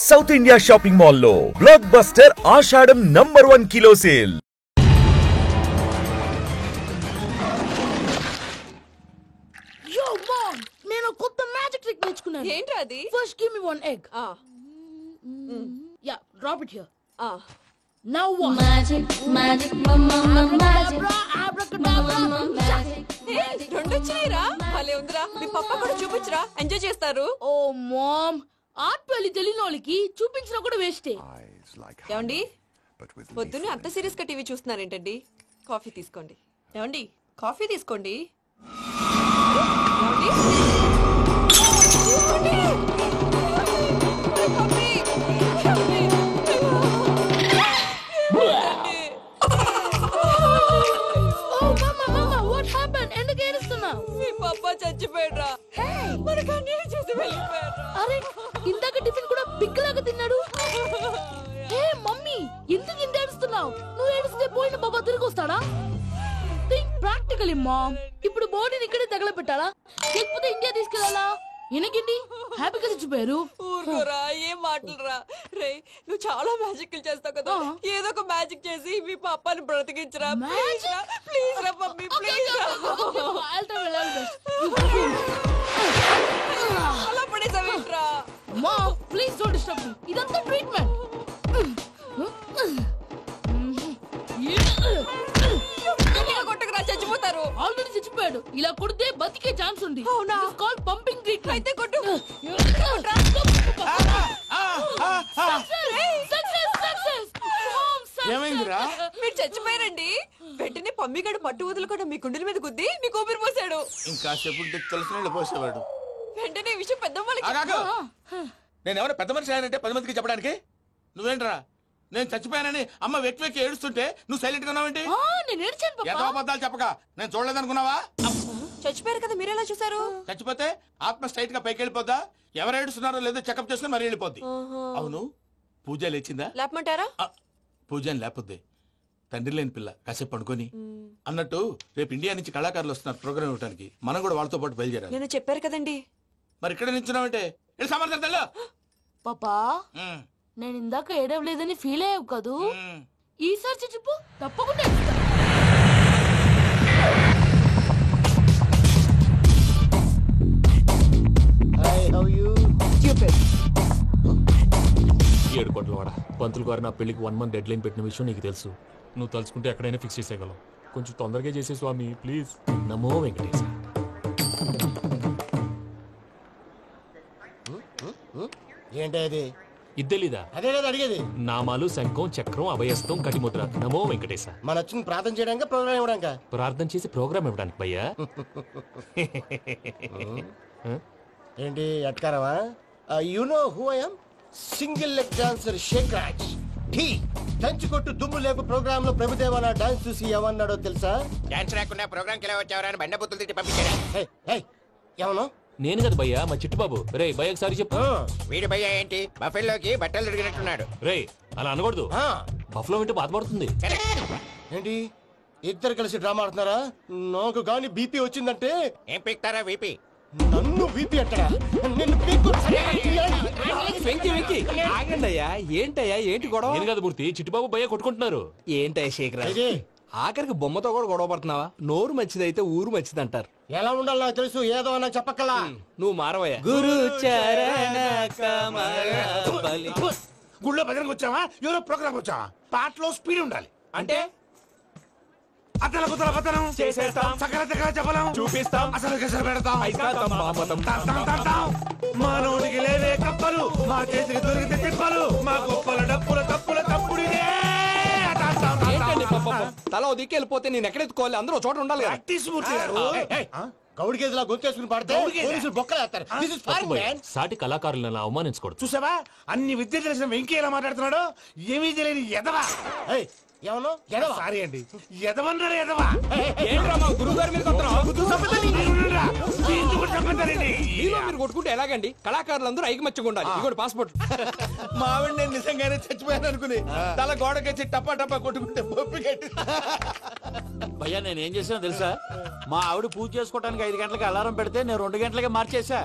South India shopping mall లో block buster ఆషాఢం #1 kilo sale. నేను కొత్త మ్యాజిక్ ట్రిక్ నేర్చుకున్నాను. ఏంట్రా అది? First give me one egg. Yeah, drop it here. Now what? Magic రెండు వచ్చినాయిరా. భలే ఉందిరా. మీ పప్ప కూడా చూపించరా, ఎంజాయ్ చేస్తారు. ఓ మామ్, ఆర్ట్ పెళ్లి తెలియని వాళ్ళకి చూపించినా కూడా వేస్టే. ఏమండి, పొద్దున్నే అంత సీరియస్ గా టీవీ చూస్తున్నారేంటండి? కాఫీ తీసుకోండి. ఏమండి, కాఫీ తీసుకోండి. చచ్చిపోయాడ్రా. మనకు అన్యాయం చేసి వెళ్ళిపోయాడ్రా. అరే, ఇందాక టిఫిన్ కూడా పిక్కలాగా తిన్నాడు. హే మమ్మీ, ఎందుకు ఇంత ఏడుస్తున్నావు? నువ్వు ఏడిస్తే పోయిన బాబా తిరిగి వస్తాడా? Think practically mom. ఇప్పుడు బాడీని ఇక్కడే తగలబెట్టాలా, లేకపోతే ఇండియా తీసుకెళ్లాలా? ఎనకండి హ్యాపీగా చచ్చిపోయారు. ఊరుకోరా, ఏం మాటలురా. రే, నువ్వు చాలా మ్యాజిక్ చేస్తావు కదా, ఏదో ఒక మ్యాజిక్ చేసి మీ పాపాని బ్రతికించరా. ప్లీజ్ రా మమ్మీ, ప్లీజ్ రా. అలా పడేసావేంట్రా? Mom, please don't disturb me. ఇదంతా ట్రీట్మెంట్. కొట్టకరా, చచ్చిపోతారు. ఆల్రెడీ చచ్చిపోయాడు. ఇలా కొడితే బతికే ఛాన్స్ ఉంది. అవునా? Call pumping treatment. అయితే కొట్టు. ఏమైందిరా? మీరు చచ్చిపోయారండి. వెంటనే పమ్మిగాడు పట్టు వదులుకుండా మీ గుండెల మీద గుద్ది మీకు ఊపిరి పోసాడు. ఇంకా చెప్పు తెలిసిన పోసేవాడు. వెంటనే ఈ విషయం పెద్దవాళ్ళకి. నేను ఎవరైనా పెద్ద మనిషి ఆయనంటే 10 మందికి చెప్పడానికి. నువ్వేంట్రా, నేను చచ్చిపోయానని అమ్మ వెక్కి వెక్కి ఏడుస్తుంటే నువ్వు సైలెంట్ గా ఉన్నావేంటి? నేను ఏడ్చాను పాపా. ఏదో అబద్ధాలు చెప్పక నేను చూడలేదనుకున్నావా? చచ్చిపోయారు కదా, మీరెలా చూసారు? చచ్చిపోతే ఆత్మ స్ట్రైట్ గా పైకి వెళ్ళిపోద్దా? ఎవరు ఏడుస్తున్నారో లేదో చెకప్ చేసుకుని మరీ వెళ్ళిపోద్ది. అవును, పూజ లేచిందా? లేపమంటారా? పూజ అని లేకపోద్ది. తండ్రి లేని పిల్ల, కాసేపు పడుకొని. అన్నట్టు రేపు ఇండియా నుంచి కళాకారులు వస్తున్నారు ప్రోగ్రామ్ ఇవ్వడానికి. మనం కూడా వాళ్ళతో పాటు బయలుదేరాలి. నేను చెప్పారు కదండి. మరి ఇక్కడ నించున్నావంటే సమర్థతల్లో పాపా, నేను ఇందాక ఏడవలేదని ఫీల్ అయ్యావు కదూ? ఈసారి చచ్చిపో, తప్పకుండా ఏడుస్తా. ఏడు కోట్ల వాడ పంతులు గారు నా పెళ్లికి 1 month డెడ్ లైన్ పెట్టిన విషయం నీకు తెలుసు. నువ్వు తలుచుకుంటే ఎక్కడైనా ఫిక్స్ చేసేయగలవు. కొంచెం తొందరగా చేసే స్వామి ప్లీజ్. నమో వెంకటేశ. ఏంటది? ఇద్దెలీదా? అదే కదా అడిగేది. నామాలు, శంఖం, చక్రం, అభయస్తం, కటిముద్ర. నమో వెంకటేశ. మన వచ్చిన ప్రార్థన చేయడానికి, ప్రోగ్రామ్ ఇవ్వడానికి. ప్రార్థన చేసి ప్రోగ్రామ్ ఇవ్వడానికి భయ్యా. ఏంటి ఎట్కారమా? You know who I am? Single leg dancer Shake Raj. టీ దంచుకొట్టు దుమ్ము లేపు ప్రోగ్రామ్ లో ప్రభుదేవ నా డాన్స్ చూసి ఏమన్నాడో తెలుసా? డాన్స్ రాకుండా ప్రోగ్రామ్ కి ఎలా వచ్చావరా అని బండ బుద్ధులు తిట్టి పంపించారా? ఏమను? నేను కదా భయ్యా, మా చిట్టుబాబు. రే భయ్య ఒకసారి చెప్పు. వీడి భయ్య ఏంటి బఫెల్లోకి బట్టలు తిరిగినట్టున్నాడు. రే అలా అనకూడదు. బఫ్లో వింటే బాధపడుతుంది. ఏంటి ఇద్దరు కలిసి డ్రామా ఆడుతున్నారా? నాకు గాని బీపీ వచ్చిందంటే ఏం పీక్తారా వీపీ? నన్ను బీపీ అంటారా? నిన్ను పీక్కు. ఆగండయ్యా, ఏంటయ్యా, ఏంటి గొడవ? నేను కదా మూర్తి, చిట్టుబాబు భయ్య కొట్టుకుంటున్నారు. ఏంటయ్యా శేఖర్, ఆఖరికి బొమ్మతో కూడా గొడవ పడుతున్నావా? నోరు మంచిదైతే ఊరు మంచిది అంటారు. ఎలా ఉండాలి నాకు తెలుసు, ఏదో అన్నా చెప్పక్కలా. నువ్వు మారవయ్యా. గురు చరణ గుళ్ళో భజనకు వచ్చావా, ఎవరో ప్రోగ్రామ్ వచ్చావా? పాటలో స్పీడ్ ఉండాలి. అంటే అతల కుతల పతనం చేసేస్తాం, సకల దగ్గర చెప్పలేం, చూపిస్తాం, అసలు గసలు పెడతాం. అయిస్తాం. మానవుడికి లేవే కప్పలు, మా చేతికి దొరికితే తిప్పలు, మా గొప్పల డప్పుల తప్పుల తప్పుడిదే. తల దిక్కి వెళ్ళిపోతే నేను ఎక్కడెత్తుకోవాలి? అందరూ చోట ఉండాలి కదా. గౌడి గేదెలా గొంతేసుకుని పాడితే పోలీసులు బొక్కలేస్తారు. సాటి కళాకారులను అవమానించకూడదు. చూసావా, అన్ని విద్య తెలిసిన వెంకీ ఎలా మాట్లాడుతున్నాడు? ఏమీ తెలియని ఎదవా. ఏమను సారీ అండి ఎదవన్నారు ఎదవా ఏంట్రా మా గురువు గారి మీద మీరు కొట్టుకుంటే ఎలాగండి కళాకారులందరూ ఐకమత్యంగా ఉండాలి ఇదిగోటి పాస్పోర్ట్. మా ఆవిడ నేను నిజంగానే చచ్చిపోయాను అనుకుని తల గోడకొచ్చి టపా టపా కొట్టుకుంటే బొప్పి కట్టి. భయ్యా నేను ఏం చేసానో తెలుసా? మా ఆవిడ పూజ చేసుకోవడానికి 5 గంటలకి అలారం పెడితే నేను 2 గంటలకి మార్చేసా.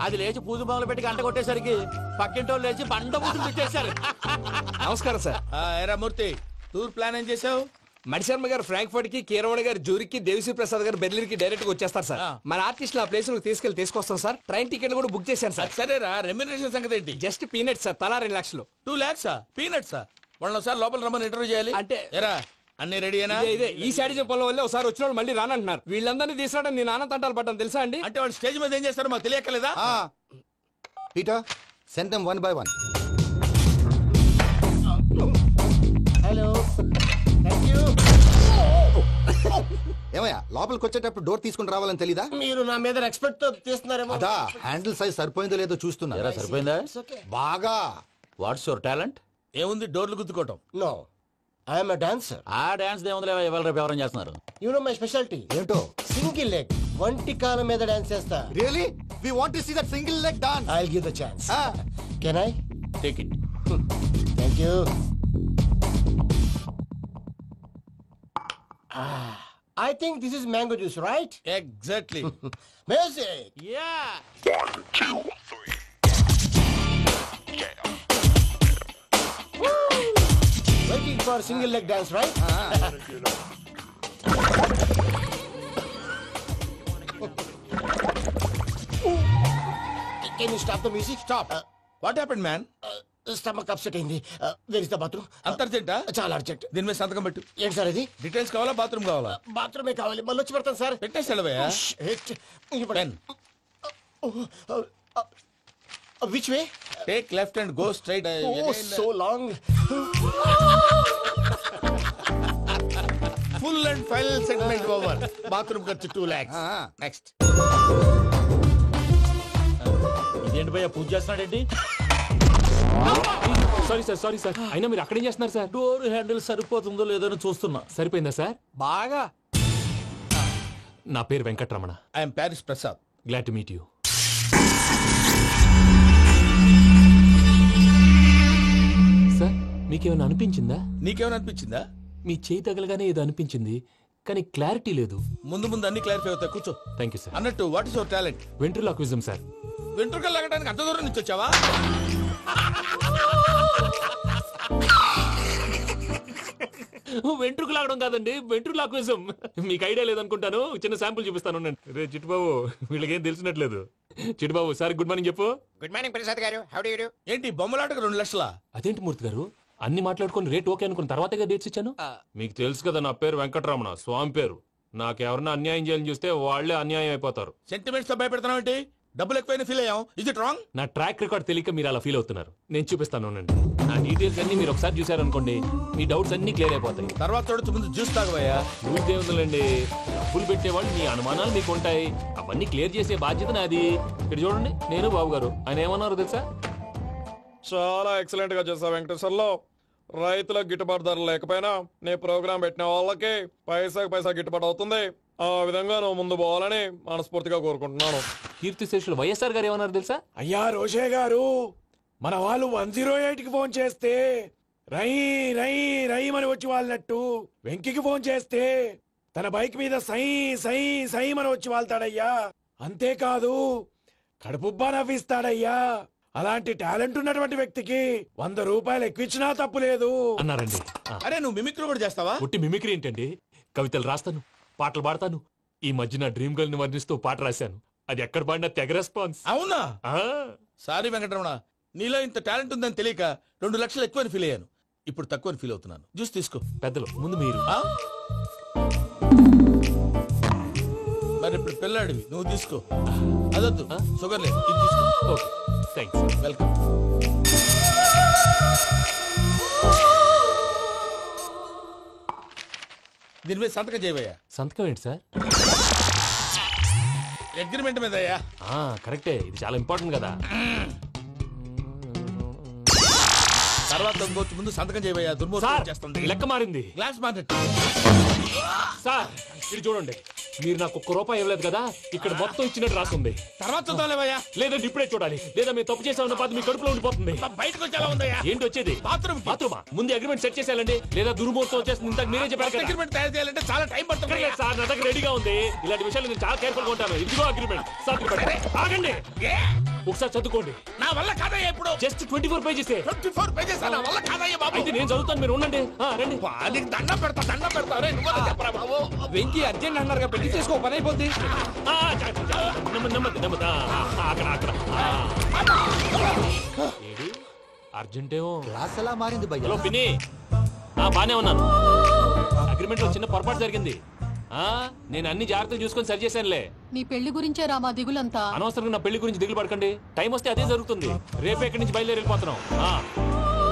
అది లేచి పూజ మొదలు పెట్టి గంట కొట్టేసరికి పక్కింటి వాళ్ళు లేచి బండ పూజలు పెట్టేశారు. నమస్కారం సార్. ఎరా మూర్తి, టూర్ ప్లాన్ ఏం చేసావు? మణిశర్మ గారు ఫ్రాంక్ఫర్ట్ కి, కీరవాణి గారు జూరికి, దేవిశ్రీ ప్రసాద్ గారు బెర్లిన్ కి డైరెక్ట్ గా వచ్చేస్తారు సార్. మన ఆర్టిస్ట్ ఆ ప్లేస్ తీసుకొస్తాం సార్. ట్రైన్ టికెట్ కూడా బుక్ చేశాను సార్. సరేరా, రెమ్యూనరేషన్ సంగతి ఏంటి? జస్ట్ పీనట్ సార్, తలా 2 లక్షలు. 2 lakhs పీనట్సా? వాళ్ళని ఒకసారి లోపల రమ్మని ఇంటర్వ్యూ చేయాలి. అంటే ఎరా అన్ని రెడీయేనా? ఇదే ఈ సైడ్ చెప్పడం వల్లే ఒకసారి వచ్చిన వాళ్ళు మళ్ళీ రానంటున్నారు. వీళ్ళందరినీ తీసుకురావడం నేను నాన్న తంటాలు పడ్డాను తెలుసా అండి. అంటే వాళ్ళు స్టేజ్ మీద ఏం చేస్తారో మాకు తెలియక్కలేదా? Peter, send them one by one. Hello, thank you. ఏమయ్యా లోపలికి వచ్చేటప్పుడు డోర్ తీసుకుని రావాలని తెలీదా? మీరు నా మీద ఎక్స్పెక్ట్ తో తీస్తున్నారేమో. అదా హ్యాండిల్ సైజ్ సరిపోయిందో లేదో చూస్తున్నా. ఎరా సరిపోయిందా? బాగా. What's your talent? ఏముంది, డోర్లు గుద్దుకోవటం. No, I'm a dancer. ఆ డాన్స్ దేవుందిలే, ఇవాళ రేపు ఎవరైనా చేస్తున్నారు. You know my speciality. ఏంటో? సింగిల్ లెగ్, వంటి కాలం మీద డాన్స్ చేస్తా. Really? We want to see that single leg dance. I'll give the chance. Can I? Take it. Thank you. I think this is mango juice, right? Exactly. Music. Yeah. Waiting for single leg dance, right? Can you stop the music? Stop. What happened man? Stomach upset అయింది. Where is the bathroom? అంత అర్జెంటా? చాలా urgent. దీని మీద సంతకం పెట్టు. ఏంటి sir ఇది? డీటెయిల్స్ కావాలా, బాత్రూమ్ కావాలా? బాత్రూమే కావాలి, మళ్ళీ వచ్చి పెడతాను సార్. పెట్టేసి వెళ్ళవయ్యా. Pen. Which way? Take left and go straight. Oh, so long. Full and final segment over. Bathroom ఖర్చు 2 lakhs. నెక్స్ట్. ఇదేంటి భయ్యా పూజ చేస్తున్నాడేంటి? సారీ సార్ అయినా మీరు అక్కడేం చేస్తున్నారు సార్? డోర్ హ్యాండిల్ సరిపోతుందో లేదో అని చూస్తున్నా. సరిపోయిందా సార్? బాగా. నా పేరు Venkataramana. I am Paris Prasad. Glad to meet you. Sir మీకేమైనా అనిపించిందా? నీకేమైనా అనిపించిందా? మీ చేయి తగలగానే ఏదో అనిపించింది, కానీ క్లారిటీ లేదు. ముందు ముందు అన్ని క్లారిఫై అవుతాయి, కూర్చో. Thank you sir. అన్నట్టు what is your talent? Ventriloquism sir. వెంట్రుకలు లాగడానికి అంత దూరం నుంచి వచ్చావా? వెంట్రుకు లాగడం కాదండి, వెంట్రులాక్విజం. మీకు ఐడియా లేదనుకుంటాను, చిన్న శాంపుల్ చూపిస్తాను. రే చిట్టుబాబు, వీళ్ళకేం తెలిసినట్లేదు. చిట్టుబాబు సార్ గుడ్ మార్నింగ్ చెప్పు. Good morning Prasad garu. How do you do? ఏంటి బొమ్మలాటకు 2 లక్షలా? అదేంటి మూర్తి గారు, అన్ని మాట్లాడుకుని రేట్ ఓకే అనుకున్న తర్వాతగా డేట్స్ ఇచ్చాను. మీకు తెలుసు కదా నా పేరు వెంకటరమణ, స్వామి పేరు. నాకెవరన్నా అన్యాయం చేయాలని చూస్తే వాళ్లే అన్యాయం అయిపోతారు. సెంటిమెంట్స్ తో భయపెడతావు ఏంటి? డబ్బులు ఎక్కువైనా ఫీల్ అయ్యాం. Is it wrong? నా ట్రాక్ రికార్డ్ తెలియక మీరు అలా ఫీల్ అవుతున్నారు. నేను చూపిస్తాను. నా డీటెయిల్స్ అన్ని మీరు ఒకసారి చూసారనుకోండి, మీ డౌట్స్ అన్ని క్లియర్ అయిపోతాయి. తర్వాత చూడొచ్చు, ముందు జ్యూస్ తాగవయ్యా. చూస్తే ఉందండి, డబ్బులు పెట్టేవాళ్ళు మీ అనుమానాలు మీకు ఉంటాయి, అవన్నీ క్లియర్ చేసే బాధ్యత నాది. ఇక్కడ చూడండి, నేను బాబు గారు. ఆయన ఏమన్నారు తెలుసా? చాలా ఎక్సలెంట్ గా చేసావు వెంకటేశ్వర్లో. రైతులకు గిట్టుబాటు ధర లేకపోయినా నీ ప్రోగ్రాం పెట్టిన వాళ్ళకి పైసాకి పైసా గిట్టుబాటు అవుతుంది. ఆ విధంగా నువ్వు ముందు పోవాలని మనస్ఫూర్తిగా కోరుకుంటున్నాను. కీర్తి శేషులు వైఎస్ఆర్ గారు ఏమన్నారు తెలుసా? అయ్యా రోషే గారు, మన వాళ్ళు 108కి ఫోన్ చేస్తే రై రై రై అని వచ్చి వాళ్ళనట్టు, వెంకికి ఫోన్ చేస్తే తన బైక్ మీద సై సై సై అని వచ్చి వాళ్తాడయ్యా. అంతేకాదు కడుపుబ్బా నవ్విస్తాడయ్యా. అలాంటి టాలెంట్ ఉన్నటువంటి వ్యక్తికి 100 రూపాయలు ఎక్కువచ్చినా తప్పు లేదు అన్నారండి. అరే నువ్వు మిమిక్రీ కూడా చేస్తావా? పుట్టి మిమిక్రీ ఏంటండి, కవితలు రాస్తాను, పాటలు పాడతాను. ఈ మధ్య నా డ్రీమ్ గర్ల్ ని వర్ణిస్తూ పాట రాశాను, అది ఎక్కడ పాడినా తెగ రెస్పాన్స్. అవునా? సారీ వెంకటరమణ, నీలో ఇంత టాలెంట్ ఉందని తెలియక 2 లక్షలు ఎక్కువని ఫీల్ అయ్యాను. ఇప్పుడు తక్కువని ఫీల్ అవుతున్నాను. జ్యూస్ తీసుకో. పెద్దలు ముందు మీరు. మరి ఇప్పుడు పిల్లాడివి, నువ్వు తీసుకో. అదొద్దు, షుగర్ లేదు, ఇది తీసుకో. Okay thanks. వెల్కమ్. దీని మీద సంతకం చేయవయ్యా. సంతకం ఏంటి సార్? అగ్రిమెంట్ మీద అయ్యా. కరెక్టే, ఇది చాలా ఇంపార్టెంట్ కదా. తర్వాత ఇంకొచ్చి ముందు సంతకం చేయబోయా దుర్మోహం చేస్తుంది. లెక్క మారింది. గ్లాస్ మార్కెట్ సార్ ఇది చూడండి, మీరు నాకు ₹1 ఇవ్వలేదు కదా, ఇక్కడ మొత్తం ఇచ్చినట్టు రాస్తుంది. తర్వాత చూద్దాంలేవయ్యా. లేదంటే ఇప్పుడే చూడాలి, లేదా మేము తప్పు చేసామన్న బాధ మీ కడుపులో ఉండిపోతుంది. బయటకు వచ్చి ఎలా ఉందయ్యా? ఏంటి వచ్చేది? బాత్రూమా? ముందు అగ్రిమెంట్ సెట్ చేసేయాలండి, లేదా దుర్మూర్తం వచ్చేస్తుంది. ఇంతకు మీరే చెప్పారు కదా. అగ్రిమెంట్ తయారు చేయాలంటే చాలా టైం పడుతుంది సార్. నా దగ్గర రెడీగా ఉంది. ఇలాంటి విషయాలు నేను చాలా కేర్ఫుల్ గా ఉంటాను. ఇదిగో అగ్రిమెంట్. ఆగండి, ఒకసారి చదువుకోండి. నా వల్ల కాదయ్యా. ఇప్పుడు జస్ట్ 24 పేజెస్. 24 పేజెస్ నా వల్ల కాదయ్యా బాబు. అయితే నేను చదువుతాను, మీరు ఉండండి. రండి. నీకు దండం పెడతా. రే నువ్వు చెప్పరా బాబు. వెంకీ అర్జెంట్ అన్నారుగా, పెళ్లి చేసుకో, పని అయిపోద్ది. అర్జెంటేమో క్లాస్ ఎలా మారింది భయ్యా? హలో పిన్ని, బానే ఉన్నాను. అగ్రిమెంట్ లో చిన్న పొరపాటు జరిగింది. నేను అన్ని జాగ్రత్తలు చూసుకొని సరి చేశానులే. నీ పెళ్లి గురించే రా మా దిగులంతా. అనవసరంగా నా పెళ్లి గురించి దిగులు పడకండి. టైం వస్తే అదే జరుగుతుంది. రేపే ఇక్కడి నుంచి బయలుదేరి వెళ్ళిపోతున్నాం.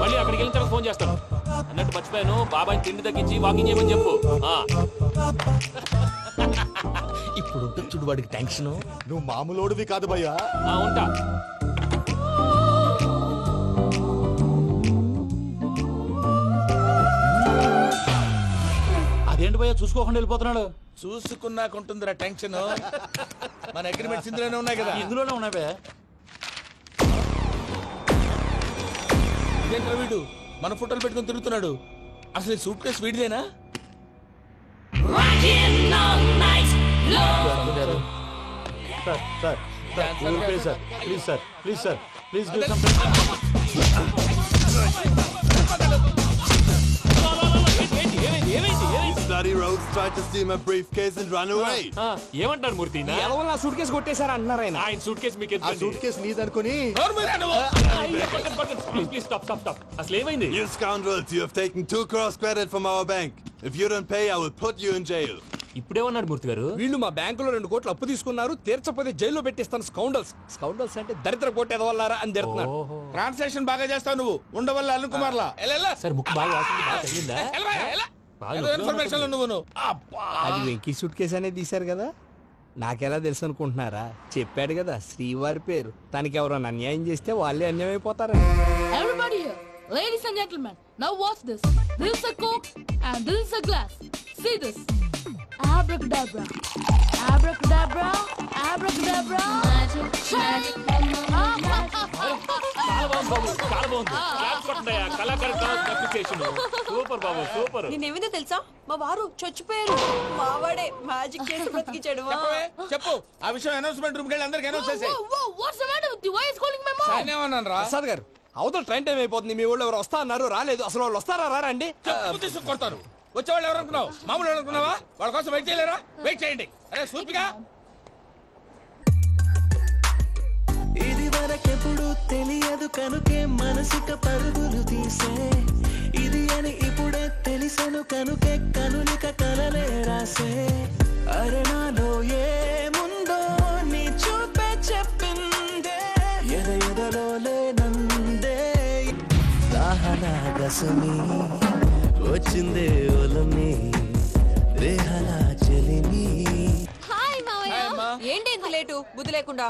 మళ్ళీ అక్కడికి వెళ్ళిన తర్వాత ఫోన్ చేస్తాను. అన్నట్టు మర్చిపోయాను, బాబాయ్ తిండి తగ్గించి వాకింగ్ చేయమని చెప్పు. ఇప్పుడు ఉంటుంది చూడు వాడికి టెన్షన్. నువ్వు మామూలోడివి కాదు భయ్యా. ఉంటా. అదేంటి భయ్యా చూసుకోకుండా వెళ్ళిపోతున్నాడు? చూసుకున్నాకుంటుందిరా టెన్షన్. మన అగ్రిమెంట్స్ ఇందులోనే ఉన్నాయి కదా. ఇందులోనే ఉన్నాయి భయ్యా. ఇదేంట్రా వీడు మన ఫోటోలు పెట్టుకుని తిరుగుతున్నాడు? అసలు ఈ సూట్ కేసు వీడిదేనా? ఏమంటారు మూర్తి? నా సూట్ కేసు కొట్టేశారు అంటున్నారు ఆయన. ఆయన సూట్ కేసు మీకు ఆ సూట్ కేసు నీదనుకుని. అసలు ఏమైంది? You scoundrels, you have taken 2 crores credit from our bank. If you don't pay, I will put you in jail. ఇప్పుడేమన్నాడు మూర్తి గారు? వీళ్ళు మా బ్యాంకులో 2 కోట్లు అప్పు తీసుకున్నారు, తీర్చపోతే జైల్లో పెట్టిస్తాను. స్కౌండల్స్ అంటే దరిద్ర కొట్టేదవల్లారా అని తిడుతున్నారు. ట్రాన్సాక్షన్ బాగా చేస్తావు నువ్వు. ఉండవల్ల అల్లు కుమార్లా సార్ ముక్కు బాగా వాసింది, బాగా తగిలిందా? ఇన్ఫర్మేషన్ నువ్వు. అది వెంకీ సూట్ కేసు అనేది తీశారు కదా, నాకెలా తెలుసు అనుకుంటున్నారా? చెప్పాడు కదా శ్రీవారి పేరు. తనకి ఎవరైనా అన్యాయం చేస్తే వాళ్ళే అన్యాయం అయిపోతారు. Everybody here, ladies and gentlemen, now watch this. This is a coke and this is a glass. See this. Abracadabra, abracadabra, abracadabra. Magic. Super బాబు, సూపర్. నేనేమిందో తెలుసా? మా వారు చచ్చిపోయారు. మావాడే మ్యాజిక్ చేసి బ్రతికించాడు. చెప్పు ఆ విషయం. అనౌన్స్మెంట్ రూమ్ కి వెళ్ళి అందరికి అనౌన్స్ చేసేయ్. What's the matter with you? Why is calling my mom? నేనేమన్నాను రా? ప్రసాద్ గారు, అవతల ట్రైన్ టైం అయిపోతుంది. మీ వాళ్ళు ఎవరు వస్తా అన్నారు, రాలేదు. అసలు వాళ్ళు వస్తారా రారా అండి? కొడతారు. వచ్చేవాళ్ళు ఎవరు అనుకున్నావు? మామూలు ఎవరు అనుకున్నావా? వాళ్ళ కోసం వెయిట్ చేయలేరా? వెయిట్ చేయండి. అరే సూపిగా. ఇది వరకెప్పుడు తెలియదు కనుకే మనసుక పరుగులు తీసే, ఇది అని ఇప్పుడే తెలిసెను కనుకే కనులిక కలలే రాసే. అరణాలో ఏముందో నీ చూపే చెప్పిందే, ఎదలో లేనందే. దాహనా గసమి వచ్చిందే ఒలమి, రేహనా చెలిమి. హాయ్ మావయ్య. ఏంటి ఇంత లేటు? బుద్ధి లేకుండా.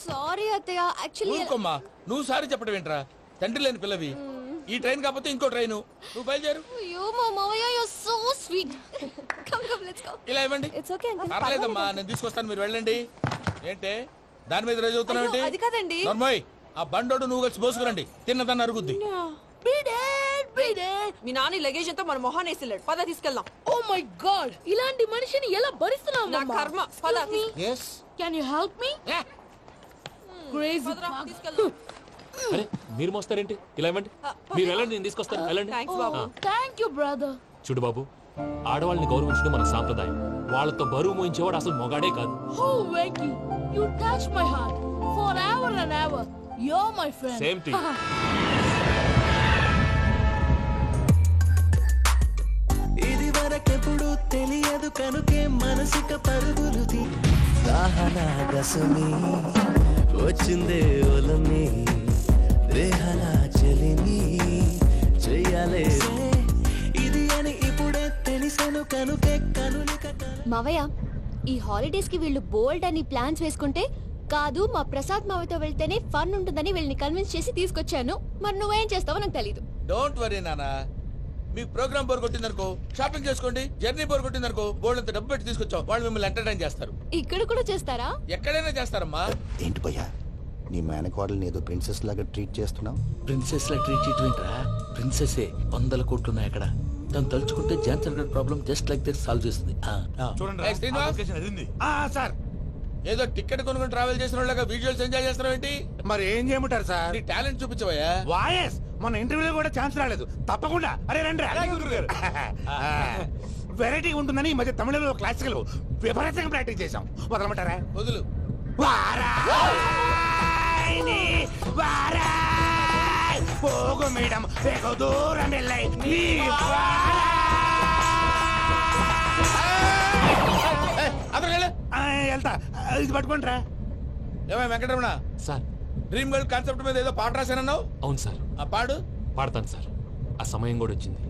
సారీ అత్తయ్య, యాక్చువల్లీ ఊరుకోమ్మా. నువ్వు సారీ చెప్పడం ఏంట్రా? తండ్రి లేని పిల్లవి. ఈ ట్రైన్ కాకపోతే ఇంకో ట్రైన్. నువ్వు బయలుదేరు. అయ్యో మా మావయ్య, you are so sweet. Come let's go. ఇలా ఇవ్వండి. It's okay. పర్లేదమ్మా, నేను తీసుకొస్తాను, మీరు వెళ్ళండి. ఏంటే దాని మీద రోజు అవుతున్నావు? అది కాదండి. నర్మోయ్, ఆ బండోడు నువ్వు కలిసి పోసుకురండి. తిన్నదాన్ని అరుగుద్ది. మీ నాన్న లగేజ్ అంతా మన మొహాన్ని వేసిల్లాడు. పద తీసుకెళ్దాం. ఓ మై గాడ్, ఇలాంటి మనిషిని ఎలా భరిస్తున్నావు? నా కర్మ. పద. Yes. Can you help me? Crazy. తీసుకెళ్దాం. అరే మీరు మోస్తారేంటి? ఇలా ఇవ్వండి. మీరు వెళ్ళండి, నేను తీసుకొస్తాను. వెళ్ళండి. Thanks Babu. Thank you, brother. చూడు బాబు, ఆడవాళ్ళని గౌరవించడం మన సాంప్రదాయం. వాళ్ళతో బరువు మోయించేవాడు అసలు మొగాడే కాదు. Oh, Venky, you touched my heart forever and ever. You're my friend. Same to you. ఇది వరకెప్పుడు తెలియదు కనుకే మనసుక పరుగులు తీ. దాహనా గసమి వచ్చిందే ఒలమి, రేహనా చెలిమి చెయ్యాలే. ఇది అని ఇప్పుడే తెలిసెను కనుకే కనులిక. మావయ్య, ఈ హాలిడేస్ కి వీళ్ళు బోల్డ్ అని ప్లాన్స్ వేసుకుంటే కాదు మా ప్రసాద్ మావయ్యతో వెళ్తేనే ఫన్ ఉంటుందని వీళ్ళని కన్విన్స్ చేసి తీసుకొచ్చాను. మరి నువ్వేం చేస్తావో నాకు తెలీదు. డోంట్ వరీ నానా. మీకు ప్రోగ్రామ్ బోర్ కొట్టిందనుకో షాపింగ్ చేసుకోండి. జర్నీ బోర్ కొట్టిందనుకో బోర్డు అంత డబ్బు పెట్టి తీసుకొచ్చాం, వాళ్ళు మిమ్మల్ని ఎంటర్టైన్ చేస్తారు. ఇక్కడ కూడా చేస్తారా? ఎక్కడైనా చేస్తారమ్మా. ఏంటి భయ్యా నీ మేనకోడల్ని ఏదో ప్రిన్సెస్ లాగా ట్రీట్ చేస్తున్నావు? ప్రిన్సెస్ లా ట్రీట్ చేయటమేంట్రా? ప్రిన్సెస్ 100 కోట్లు ఉన్నాయి అక్కడ. తను తలుచుకుంటే జాన్సన్ గడ్ problem just like that solve చేస్తుంది. ఏయ్, శ్రీనివాస్. సార్ ఏదో టికెట్ కొనుక్కొని ట్రావెల్ చేసిన వాళ్ళగా విజువల్స్ ఎంజాయ్ చేస్తున్నావు ఏంటి? మరి ఏం చేయమంటారు సార్? నీ టాలెంట్ చూపించవయ్యా. వాయస్ మన ఇంటర్వ్యూలో కూడా ఛాన్స్ రాలేదు. తప్పకుండా అరే రండి. వెరైటీ ఉంటుందని ఈ మధ్య తమిళంలో క్లాసికల్ విపరీతంగా ప్రాక్టీస్ చేశాం. వదలమంటారా? వదులు. పోగు మేడం వెగు దూరం వెళ్ళై వెళ్తా. ఇది పట్టుకుంటారా? ఏమై Venkataramana sir, dream girl concept మీద ఏదో పాట రాశానన్నావు. అవును సార్. ఆ పాడు. పాడతాను సార్. ఆ సమయం కూడా వచ్చింది.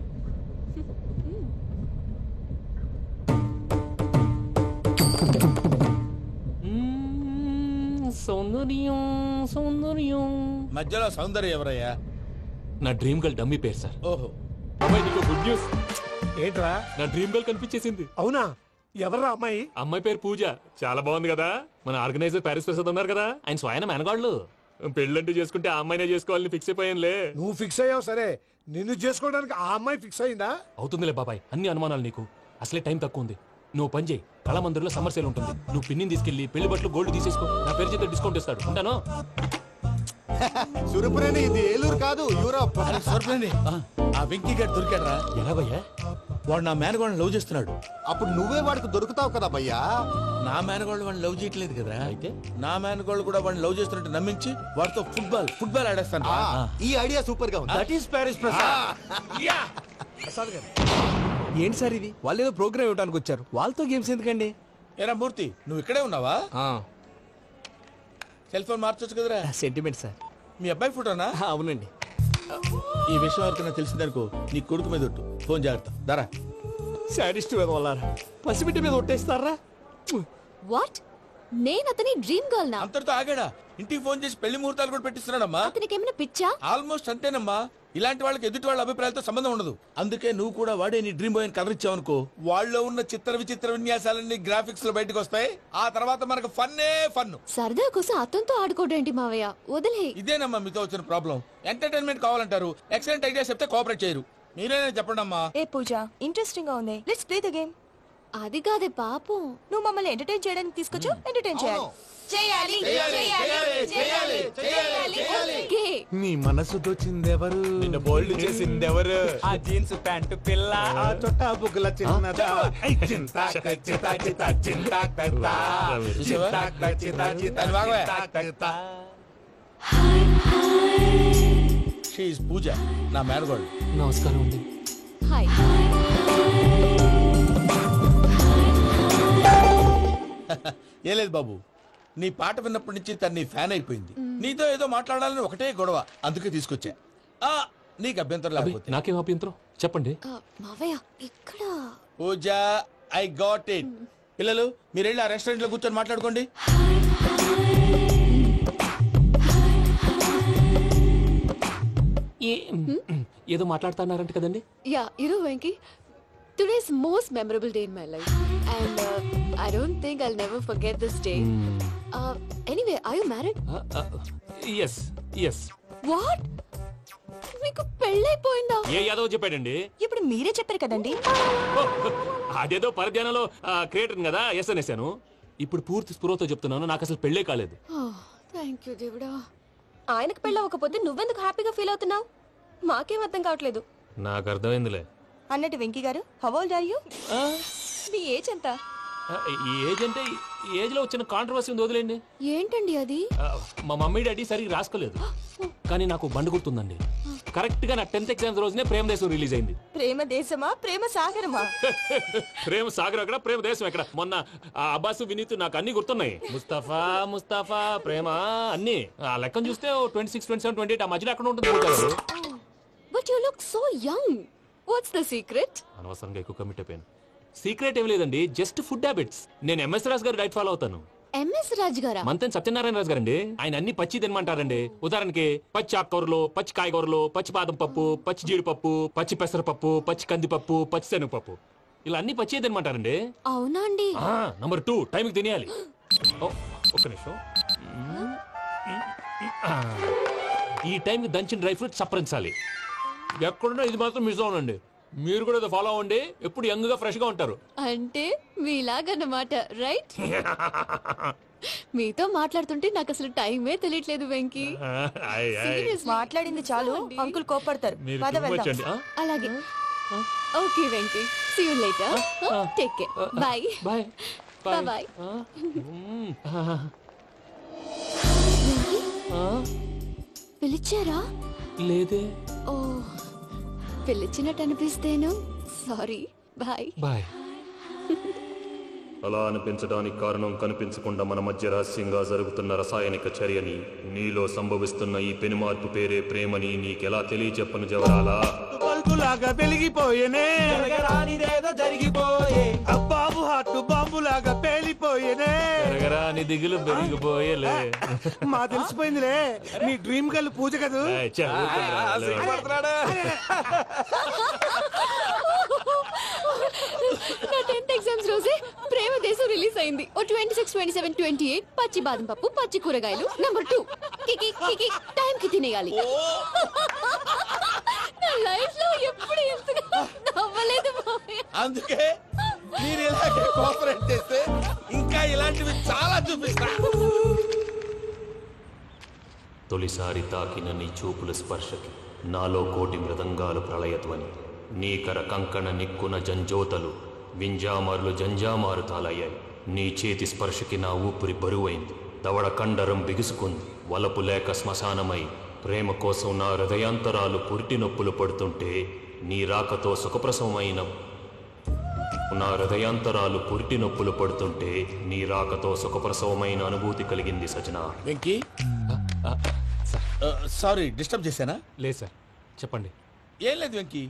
సౌందర్యం సౌందర్యం. మధ్యలో సౌందర్యం ఎవరయ్యా? నా డ్రీమ్ గర్ల్ డమ్మీ పేరు సార్. ఓహో. అమ్మాయి నీకు గుడ్ న్యూస్. ఏంట్రా? నా డ్రీమ్ గర్ల్ కనిపించేసింది. అవునా? ఎవర్రా అమ్మాయి? అమ్మాయి పేరు పూజ. చాలా బాగుంది కదా. మన ఆర్గనైజర్ ప్యారిస్ ప్రసాద్ ఉన్నారు కదా, ఆయన స్వయం మెనగాళ్ళు. పెళ్ళంటూ చేసుకుంటే ఆ అమ్మాయినే చేసుకోవాలని ఫిక్స్ అయిపోయానులే. నువ్వు ఫిక్స్ అయ్యావు సరే, నిన్ను చేసుకోవడానికి ఆ అమ్మాయి ఫిక్స్ అయిందా? అవుతుందిలే బాబాయ్, అన్ని అనుమానాలు నీకు. అసలే టైం తక్కువ ఉంది. నువ్వు పని చేయి, కళామందిర్లో సమ్మర్ సేల్ ఉంటుంది. నువ్వు పిన్నిని తీసుకెళ్లి పెళ్లి బట్టలు గోల్డ్ తీసేసుకో. నా పేరు చేత డిస్కౌంట్ ఇస్తాడు. ఉంటాను. సురపురేని ఇది ఏలూరు కాదు, యూరోప్. ఆ వెంకీ గారు దొరికాడరా? ఎలా భయ్యా? వాడు నా మేనగోళ్ళని లవ్ చేస్తున్నాడు. అప్పుడు నువ్వే వాడికి దొరుకుతావు కదా భయ్యా. నా మేనగోళ్ళు వాడిని లవ్ చేయట్లేదు కదా. అయితే నా మేనగోళ్ళు కూడా వాడిని లవ్ చేస్తున్నట్టు నమ్మించి వాడితో ఫుట్బాల్ ఆడేస్తాను. ఈ ఐడియా సూపర్ గా ఉంది. That is Paris Prasad. Prasad గారు ఏంటి సార్ ఇది? వాళ్ళు ఏదో ప్రోగ్రామ్ ఇవ్వడానికి వచ్చారు, వాళ్ళతో గేమ్స్ ఎందుకండి? ఏరా మూర్తి, నువ్వు ఇక్కడే ఉన్నావా? సెల్ ఫోన్ మార్చొచ్చు కదరా. Sentiment sir. మీ అబ్బాయి ఫోటోనా? అవునండి. ఈ విషయం ఎవరికైనా తెలిసిందనుకో నీ కొడుకు మీద ఒట్టు. ఫోన్ జాగ్రత్త. దారా. సాడిస్ట్ మీద వాళ్ళారా? పసిబిడ్డ మీద ఒట్టేస్తారా? వాట్? నేను అతని డ్రీమ్ గర్ల్ నా? అంతటితో ఆగాడా? ఇంటికి ఫోన్ చేసి పెళ్లి ముహూర్తాలు కూడా పెట్టిస్తున్నాడమ్మా. అతనికి ఏమైనా పిచ్చా? ఆల్మోస్ట్ అంతేనమ్మా. ఇలాంటి వాళ్ళకి ఎదుటి వాళ్ళ అభిప్రాయాలతో సంబంధం ఉండదు. అందుకే నువ్వు కూడా వాడే నీ డ్రీమ్ బాయ్ కవర్ ఇచ్చావనుకో, వాళ్ళలో ఉన్న చిత్ర విచిత్ర విన్యాసాలన్నీ గ్రాఫిక్స్ లో బయటకు వస్తాయి. ఆ తర్వాత మనకు ఫన్నే ఫన్. సరదా కోసం అతనితో ఆడుకోడేంటి మావయ్య? వదిలే. ఇదేనమ్మా మీతో వచ్చిన ప్రాబ్లం. ఎంటర్టైన్మెంట్ కావాలంటారు, ఎక్సలెంట్ ఐడియా చెప్తే కోఆపరేట్ చేయరు. మీరేనే చెప్పండి అమ్మా. ఏ పూజ, ఇంట్రెస్టింగ్ గా ఉంది. Let's play the game. అది కాదే పాపం. నువ్వు మమ్మల్ని ఎంటర్టైన్ చేయడానికి తీసుకొచ్చు. ఎంటర్టైన్ చేయాలి. నీ మనసు దోచిందెవరు? నిన్న బోల్డ్ చేసిందెవరు? ఆ జీన్స్ ప్యాంటు పిల్ల, ఆ చొట్టా బుగ్గల చిన్నదా. షీఈ్ పూజ, నా మేనగోడు. నమస్కారం అండి. హాయ్. ఏ లేదు బాబు, నీ పాట విన్నప్పటి నుంచి తను నీ ఫ్యాన్ అయిపోయింది. నీతో ఏదో మాట్లాడాలని ఒకటే గొడవ, అందుకే తీసుకొచ్చా. నీకు అభ్యంతరం లేకపోతే. నాకేం అభ్యంతరం చెప్పండి. మావయ్య ఇక్కడ. పూజ, ఐ గాట్ ఇట్. పిల్లలు మీరు వెళ్ళి ఆ రెస్టారెంట్ లో కూర్చొని మాట్లాడుకోండి. ఏదో మాట్లాడుతున్నారంట కదండి. Yeah, Venky, today's most memorable day in my life, and I don't think I'll never forget this day. Anyway, are you married? yes. What? మీకు పెళ్ళైపోయిందా? ఏ యాదవ్ చెప్పాడండి? ఇప్పుడు మీరే చెప్పారు కదండి. అదేదో పరధ్యానంలో క్రియేటర్ కదా ఎస్ అనేసాను. ఇప్పుడు పూర్తి స్పృహతో చెప్తున్నాను, నాకు అసలు పెళ్ళే కాలేదు. థ్యాంక్ యూ దేవుడా. ఆయనకు పెళ్ళవకపోతే నువ్వెందుకు హ్యాపీగా ఫీల్ అవుతున్నావు? మాకేం అర్థం కావట్లేదు. నాకు అర్థమైందిలే. అన్నట్టు Venky garu, how old are you? మీ ఏజ్ ఎంత? ఈ ఏజ్ అంటే ఈ ఏజ్ లో వచ్చిన కాంట్రవర్సీ ఉంది, వదిలేండి. ఏంటండి అది? మా మమ్మీ డాడీ సరిగ్గా రాసుకోలేదు, కానీ నాకు బండి గుర్తుందండి. కరెక్ట్ గా నా 10th ఎగ్జామ్స్ రోజునే ప్రేమ దేశం రిలీజ్ అయింది. ప్రేమ దేశమా, ప్రేమ సాగరమా? ప్రేమ సాగర్ ఎక్కడ, ప్రేమ దేశం ఎక్కడ? మొన్న అబ్బాసు వినీత్ నాకు అన్ని గుర్తున్నాయి. ముస్తఫా ప్రేమ అన్ని. ఆ లెక్కను చూస్తే 26, 27, 28 ఆ మధ్యలో ఎక్కడ ఉంటుంది. But you look so young. What's the secret? అనవసరంగా ఎక్కువ కమిట్ అయిపోయాను. సీక్రెట్ ఏం లేదండి, జస్ట్ ఫుడ్ హ్యాబిట్స్. నేను ఎంఎస్ రాజ్ గారు డైట్ ఫాలో అవుతాను. ఎంఎస్ రాజ్ గారా? మంతెన్ సత్యనారాయణ రాజు గారండి. ఆయన అన్ని పచ్చి తినమంటారండి. ఉదాహరణకి పచ్చి ఆకుకూరలు, పచ్చి కాయగూరలు, పచ్చి బాదం పప్పు, పచ్చి జీడిపప్పు, పచ్చి పెసరపప్పు, పచ్చి కందిపప్పు, పచ్చి శనగపప్పు, ఇలా అన్ని పచ్చి తినమంటారండి. అవునా అండి? నంబర్ 2 టైంకి తినేయాలి. ఒక్క నిమిషం. ఈ టైంకి దంచిన డ్రై ఫ్రూట్స్ సప్పరించాలి. ఎక్కడున్నా ఇది మాత్రం మిస్ అవునండి. మీరు కూడా ఇది ఫాలో అవ్వండి. ఎప్పుడు యంగ్ గా ఫ్రెష్ గా ఉంటారు. అంటే మీలాగన్నమాట, రైట్? మీతో మాట్లాడుతుంటే నాకు అసలు టైమే తెలియట్లేదు వెంకీ. మాట్లాడింది చాలు, అంకుల్ కోపడతారు. అలాగే. Okay Venky, see you later. Take care. Bye bye bye bye. పిలిచారా? లేదే. ఓ, పిలిచినట్టు అనిపిస్తేను. సారీ. Bye bye. అలా అనిపించడానికి కారణం కనిపించకుండా మన మధ్య రహస్యంగా జరుగుతున్న రసాయనిక చర్యని, నీలో సంభవిస్తున్న ఈ పెనుమార్పు పేరే ప్రేమని నీకెలా తెలియచెప్పను జవరాలా? బల్బులాగా వెలిగిపోయేనే, జరగరానిదేదో జరిగిపోయే, బాబు హార్ట్ బాంబులాగా పేలిపోయేనే, జరగరాని దిగులు పెరిగిపోయేలే. మా తెలిసిపోయిందిలే, నీ డ్రీమ్ గర్ల్ పూజ కదూ. నా 10th ఎగ్జామ్స్ రోజే ప్రేమ దేశం రిలీజ్ అయింది. ఓ 26, 27, 28 పచ్చి బాదం పప్పు, పచ్చి కూరగాయలు. నంబర్ 2 కికి కికి టైం కి తినేయాలి. నా లైఫ్ లో ఎప్పుడు ఎంతగా నవ్వలేదు మామయ్య. అందుకే మీరు ఇలాగే కోఆపరేట్ చేస్తే ఇంకా ఇలాంటివి చాలా చూపిస్తా. తొలిసారి తాకిన నీ చూపుల స్పర్శకి నాలో కోటి మృదంగాలు ప్రళయధ్వని. నీకర కంకణ నిక్కున జంజోతలు వింజామారులు జంజామారు తాలయ్యాయి. నీ చేతి స్పర్శకి నా ఊపిరి బరువైంది. దవడ కండరం బిగుసుకుంది. వలపు లేక శ్మశానమై ప్రేమ కోసం నా హృదయాంతరాలు పురిటి నొప్పులు పడుతుంటే, నీ రాకతో సుఖప్రసవమైన నా హృదయాంతరాలు పురిటి నొప్పులు పడుతుంటే నీ రాకతో సుఖప్రసవమైన అనుభూతి కలిగింది సజనా. వెంకీ, సారీ డిస్టర్బ్ చేశానా? లేదు సార్, చెప్పండి. ఏం లేదు వెంకీ,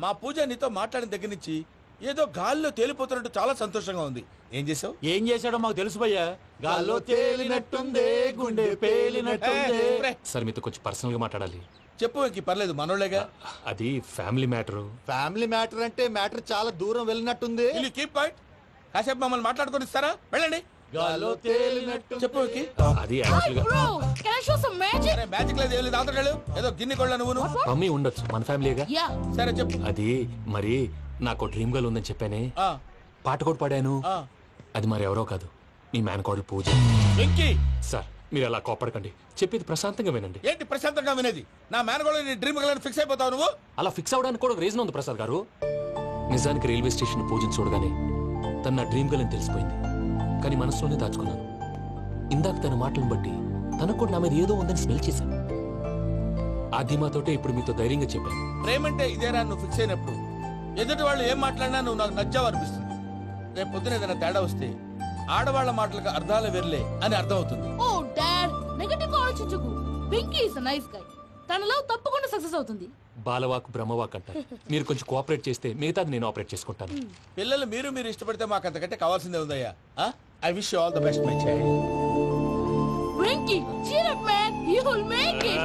మా పూజ నీతో మాట్లాడిన దగ్గర నుంచి ఏదో గాల్లో తేలిపోతున్నట్టు చాలా సంతోషంగా ఉంది. ఏం చేసావు? ఏం చేశాడో మాకు తెలుసు భయ్యా. గాల్లో తేలినట్టుందే, గుండె పేలినట్టుందే. సార్ మీతో కొంచెం పర్సనల్ గా మాట్లాడాలి. చెప్పు వెంకీ, పర్లేదు, మనోళ్ళేగా. అది ఫ్యామిలీ మ్యాటర్. ఫ్యామిలీ మ్యాటర్ అంటే మ్యాటర్ చాలా దూరం వెళ్ళినట్టుంది. Keep point. కాసేపు మమ్మల్ని మాట్లాడుకొని ఇస్తారా? వెళ్ళండి. గాల్లో తేలినట్టు. చెప్పు వెంకీ. అది యాక్చువల్గా మ్యాజిక్ లేదు, ఏం లేదు. అవతల ఏదో గిన్నె కొళ్ళ నువ్వు మమ్మీ ఉండొచ్చు, మన ఫ్యామిలీగా. సరే చెప్పు. అది మరి నాకు డ్రీమ్ గర్ల్ ఉందని చెప్పానే, పాట కూడా పాడాను. అది మరి ఎవరో కాదు, మీ మేనకోడలు పూజ. సార్ మీరు అలా కోపడకండి, చెప్పేది ప్రశాంతంగా వినండి. ఏంటి ప్రశాంతంగా వినేది? నా మేనకోడలు నీ డ్రీమ్ గర్ల్ ఫిక్స్ అయిపోతావు నువ్వు. అలా ఫిక్స్ అవడానికి కూడా రీజన్ ఉంది ప్రసాద్ గారు. నిజానికి రైల్వే స్టేషన్ పూజను చూడగానే తన నా డ్రీమ్ గర్ల్ అని తెలిసిపోయింది. కానీ మనసులోనే దాచుకున్నాను. ఇందాక తన మాటలను బట్టి తనకు కూడా నా మీద ఏదో ఉందని స్మెల్ చేశాను. ఆ ధీమాతోటే ఇప్పుడు మీతో ధైర్యంగా చెప్పాను. ప్రేమంటే ఇదేరా నువ్వు ఫిక్స్ అయినప్పుడు. ఎదుటి వాళ్ళు ఏం మాట్లాడినా నువ్వు నాకు నచ్చావు అనిపిస్తుంది. రేపు పొద్దున ఏదైనా తేడా వస్తే ఆడవాళ్ల మాటలకు అర్థాలు వెర్లే అని అర్థం అవుతుంది. ఓ డాడ్, నెగటివ్ ఆలోచించకు. Venky is nice guy. తన లవ్ తప్పకుండా సక్సెస్ అవుతుంది. బాలవాక్ బ్రహ్మవాక్ అంటారు. మీరు కొంచెం కోఆపరేట్ చేస్తే మిగతాది నేను ఆపరేట్ చేసుకుంటాను. పిల్లలు మీరు ఇష్టపడితే మాకు అంతకంటే కావాల్సిందే ఉందయ్యా. I wish you all the best my child. Venky, cheer up man, you will make it.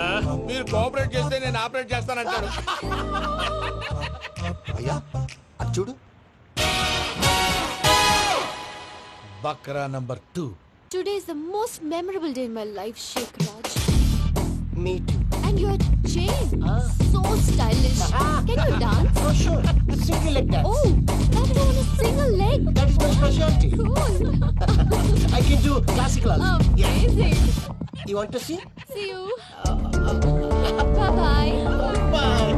మీరు కోఆపరేట్ చేస్తే నేను ఆపరేట్ చేస్తానంటాడు. అయ్యా అది చూడు. Bakra number 2. Today is the most memorable day in my life, Sheikh Raj. Me too. And your chain, so stylish. Can you dance? Oh sure, single leg dance. Oh, that is on a single leg. That is my specialty. Cool. I can do classical also. Amazing. You want to see? See you. Bye-bye. Bye.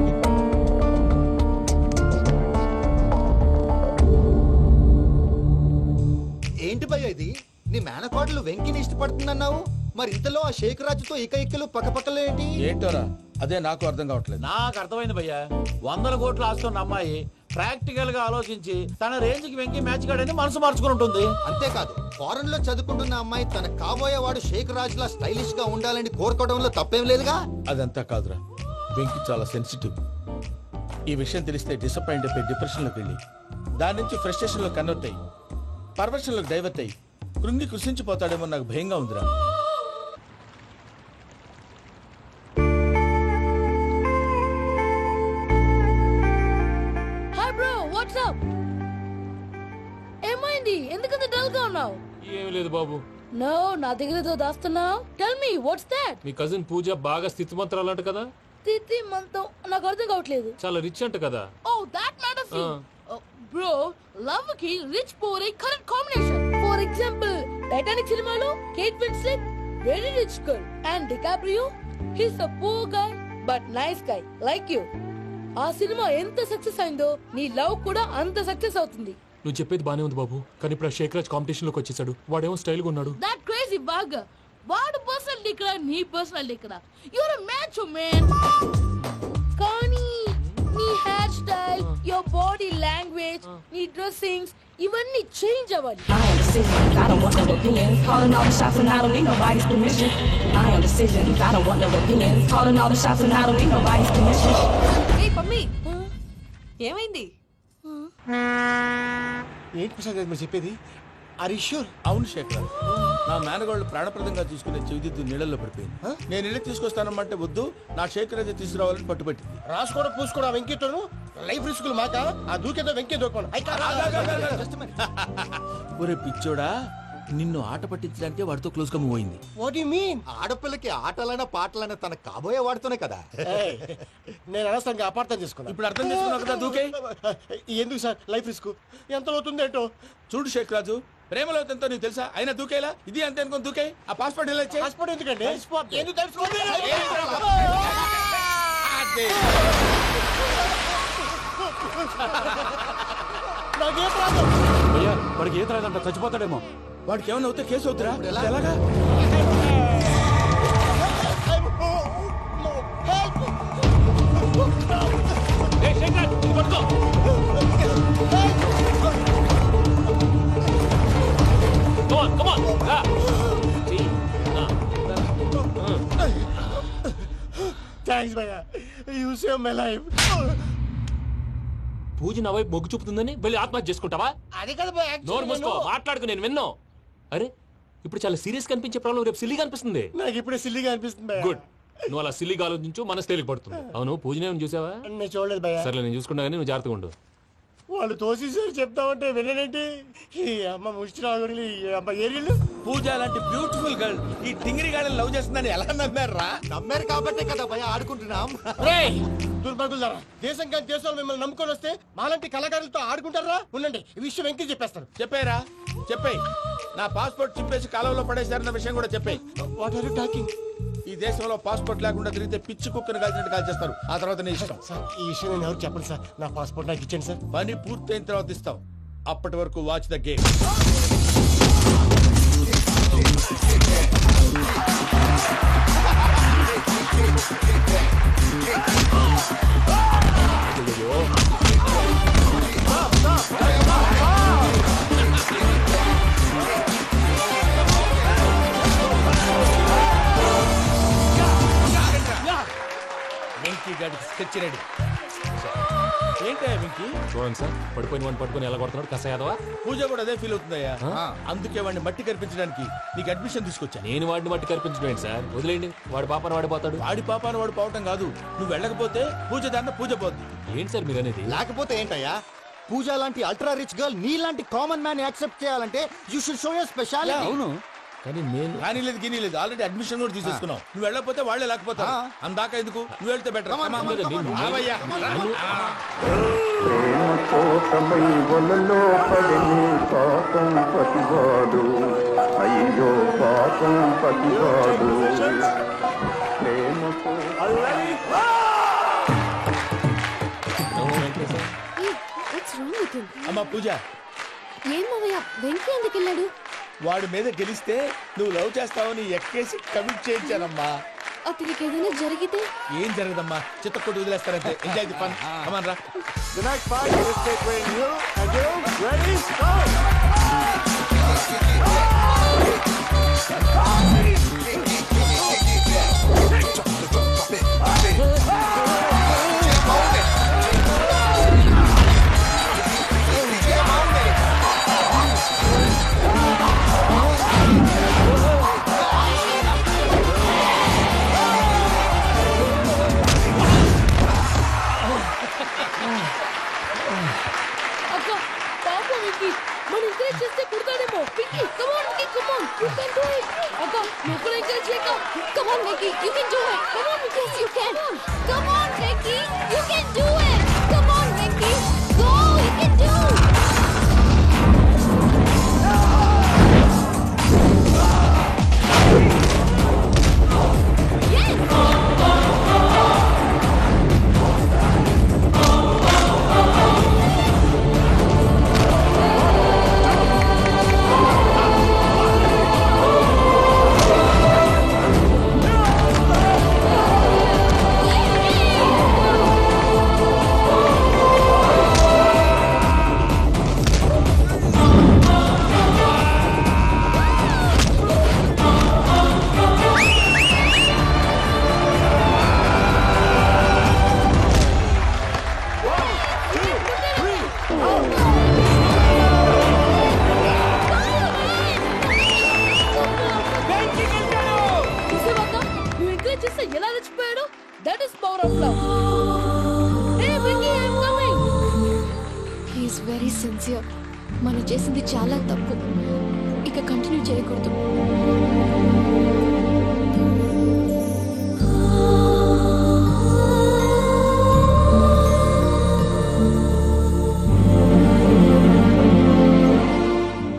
ఏంటి భయ్య ఇది? నీ మేనకోడలు వెంకిని ఇష్టపడుతుందన్నావు, మరి ఇంతలో ఆ షేక్ రాజుతో ఇకలు పక్కపక్కలు ఏంటి? ఏంటోరా, అదే నాకు అర్థం కావట్లేదు. నాకు అర్థమైంది భయ్యా. 100 కోట్లు ఆస్తున్న అమ్మాయి ప్రాక్టికల్ గా ఆలోచించి తన రేంజ్ కి వెంకి మ్యాచ్ కాడని మనసు మార్చుకుని ఉంటుంది. అంతేకాదు, ఫారెన్ లో చదువుకుంటున్న అమ్మాయి తన కాబోయే వాడు షేక్ రాజ్ లా స్టైలిష్ గా ఉండాలని కోరుకోవడంలో తప్పేం లేదుగా. అదంతా కాదురా, వెంకి చాలా సెన్సిటివ్. ఈ విషయం తెలిస్తే డిసప్పాయింట్ అయిపోయి డిప్రెషన్ లోకి వెళ్ళి దాని నుంచి ఫ్రస్ట్రేషన్ లో కన్వర్ట్ అయ్యి పర్వర్షన్ లోకి డైవర్ట్ అయ్యి కృంగి కృషించిపోతాడేమో నాకు భయంగా ఉందిరా. Hi bro, what's up? ఏమైంది? ఎందుకంత డల్ గా ఉన్నావు? ఏం లేదు బాబు. నో, నా దగ్గర ఏదో దాస్తున్నావు. Tell me what's that? మీ కజిన్ పూజ బాగా స్థితిమంతరాలు అంట కదా. స్థితి మంతం నాకు అర్థం కావట్లేదు. చాలా రిచ్ అంట కదా. Oh that matters. Bro, love కి rich poor a correct combination. For example, Titanic సినిమాలో Kate Winslet very rich girl and DiCaprio he's a poor guy but nice guy like you. ఆ సినిమా ఎంత సక్సెస్ అయిందో నీ love కూడా అంత success అవుతుంది. నువ్వు చెప్పేది బానే ఉంది బాబు, కానీ ఇప్పుడు శేఖ్ రాజ్ కాంపిటీషన్ లోకి వచ్చేసాడు. వాడేమో స్టైల్ గా ఉన్నాడు. That crazy bag. వాడు పర్సనల్ ఇక్కడ, నీ పర్సనల్ ఇక్కడ. You are a match man. కానీ నీ hair style, your body language, నీ డ్రెస్సింగ్స్ ఇవన్నీ చేంజ్ అవ్వాలి. I don't want no opinions. Calling all the shots and I don't need nobody's permission. I am decisions. I don't want no opinions. Calling all the shots and I don't need nobody's permission. ఏ పమ్మి, ఏమైంది? ఏంటి ప్రసాద్ మీరు చెప్పేది? Are you sure? అవును శేఖర్, నా మేనగోళ్ళు ప్రాణప్రదంగా చూసుకునే చెవిదిద్దు నీళ్ళల్లో పడిపోయింది. నేను ఇల్లు తీసుకొస్తానమ్మంటే వద్దు, నా శేఖర్ అయితే తీసుకురావాలని పట్టుబట్టింది. రాసుకోవడం పూసుకోవడం వెంకీతోను లైఫ్ రిస్కులు మాక. ఆ దూకేదో వెంకీ దూకోను. ఒరే పిచ్చోడా, నిన్ను ఆట పట్టించడానికి వాడితో క్లోజ్ గా మూవ్ అయింది. What you mean? ఆడపిల్లకి ఆటలైనా పాటలైనా తన కాబోయే వాడుతూనే కదా. నేను అనవసరంగా అపార్థం చేసుకున్నా. ఇప్పుడు అర్థం చేసుకున్నావు కదా దూకే. ఎందుకు సార్ లైఫ్ రిస్క్ ఎంత అవుతుంది ఏంటో? చూడు శేఖ్ రాజు, ప్రేమలో ఎంతో నీకు తెలుసా? అయినా దూకేలా ఇది అంతే అనుకుని దూకే. ఆ పాస్పోర్ట్ ఎలా ఇచ్చే? పాస్పోర్ట్ ఎందుకండి? ఎందుకు తెలుసుకోండి. నాకేం ప్రాబ్లం? భయ్యా, వాడికి ఈత రాదంట, చచ్చిపోతాడేమో. వాడికి ఏమైనా అవుతే కేసు అవుతురా? ఎలాగా? థ్యాంక్స్ భయ్యా, యు సేవ్ మై లైఫ్. పూజ నా వైపు మొగ్గు చూపుతుందని వెళ్ళి ఆత్మహత్య చేసుకుంటావా? అది కదా భయ్యా. నోరు మూసుకో, మాట్లాడుకు, నేను విన్నాను. అరే, ఇప్పుడు చాలా సీరియస్ కనిపించే ప్రాబ్లం రేపు సిల్లీగా అనిపిస్తుంది. నాకు ఇప్పుడే సిల్లీగా అనిపిస్తుంది భయ్యా. గుడ్, నువ్వు అలా సిల్లీగా ఆలోచించు, మనసు తేలిక పడుతుంది. అవును, పూజనే చూసావా? నేను చూడలేదు భయ్యా. సరే, నేను చూసుకున్నా కానీ నువ్వు జాగ్రత్తగా ఉండు. వాళ్ళు తోసేసారు చెప్తామంటే విననేంటి? ఈ అమ్మ ముష్టి రాగులు, ఈ అమ్మ ఏరియలు. పూజ లాంటి బ్యూటిఫుల్ గర్ల్ ఈ టింగిరి గాడిని లవ్ చేస్తుందని ఎలా నమ్మారా? నమ్మారు కాబట్టే కదా భయ ఆడుకుంటున్నాం. దుర్భగులారా, దేశం కానీ దేశంలో మిమ్మల్ని నమ్ముకొని వస్తే మాలాంటి కళాకారులతో ఆడుకుంటారా? ఉండండి, ఈ విషయం వెంకీ చెప్పేస్తాను. చెప్పారా? చెప్పేయ్. నా పాస్పోర్ట్ చింపేసి కాలంలో పడేశారన్న విషయం కూడా చెప్పేయ్. What are you talking? ఈ దేశంలో పాస్పోర్ట్ లేకుండా తిరిగితే పిచ్చి కుక్కను కాల్చినట్టు కాల్చేస్తారు. ఆ తర్వాత నీ ఇష్టం. సార్, ఈ విషయం నేను ఎవరు చెప్పండి సార్. నా పాస్పోర్ట్ నాకు ఇచ్చేయండి సార్. పని పూర్తయిన తర్వాత ఇస్తాం. అప్పటి వరకు వాచ్ ద గేమ్. వెంకీ గాడికి స్కెచ్ రెడీ. ఏంటయ్యా వెంకీ? చూడండి సార్, పడిపోయిన వాడిని పట్టుకొని ఎలా కొడుతున్నాడు కసయాదవా. పూజ కూడా అదే ఫీల్ అవుతుందయ్యా. అందుకే వాడిని మట్టి కనిపించడానికి నీకు అడ్మిషన్ తీసుకొచ్చా. నేను వాడిని మట్టి కనిపించడం ఏంటి సార్? వదిలేండి, వాడి పాపాన వాడిపోతాడు. వాడి పాపాన వాడు పోవటం కాదు, నువ్వు వెళ్ళకపోతే పూజ దాన్న పూజ పోద్ది. ఏంటి సార్ మీరు అనేది? లేకపోతే ఏంటయ్యా? పూజ లాంటి అల్ట్రా రిచ్ గర్ల్ నీ లాంటి కామన్ మ్యాన్ యాక్సెప్ట్ చేయాలంటే you should show your speciality. అవును, కానీ నేను కానీ లేదు గిని లేదు, ఆల్రెడీ అడ్మిషన్ కూడా తీసేసుకున్నావు. నువ్వు వెళ్ళకపోతే వాళ్ళే లేకపోతా. అందాక ఎందుకు? నువ్వు వెళ్తే బెటర్. అయ్యో పాపం పతివాడు అమ్మా పూజ, ఏం మావయ్య, వెంకీ ఎందుకు వెళ్ళాడు? వాడి మీద గెలిస్తే నువ్వు లవ్ చేస్తావని ఎక్కేసి కమిట్ చేయించానమ్మా. అతనికి ఏదైనా జరిగితే? ఏం జరగదమ్మా, చిత్త కొట్టి వదిలేస్తారంటే. Enjoy the fun. కమాన్ రా. The next fight is between you and you. Ready? Go! మనం చేసింది చాలా తప్పు. ఇక కంటిన్యూ చేయకూడదు.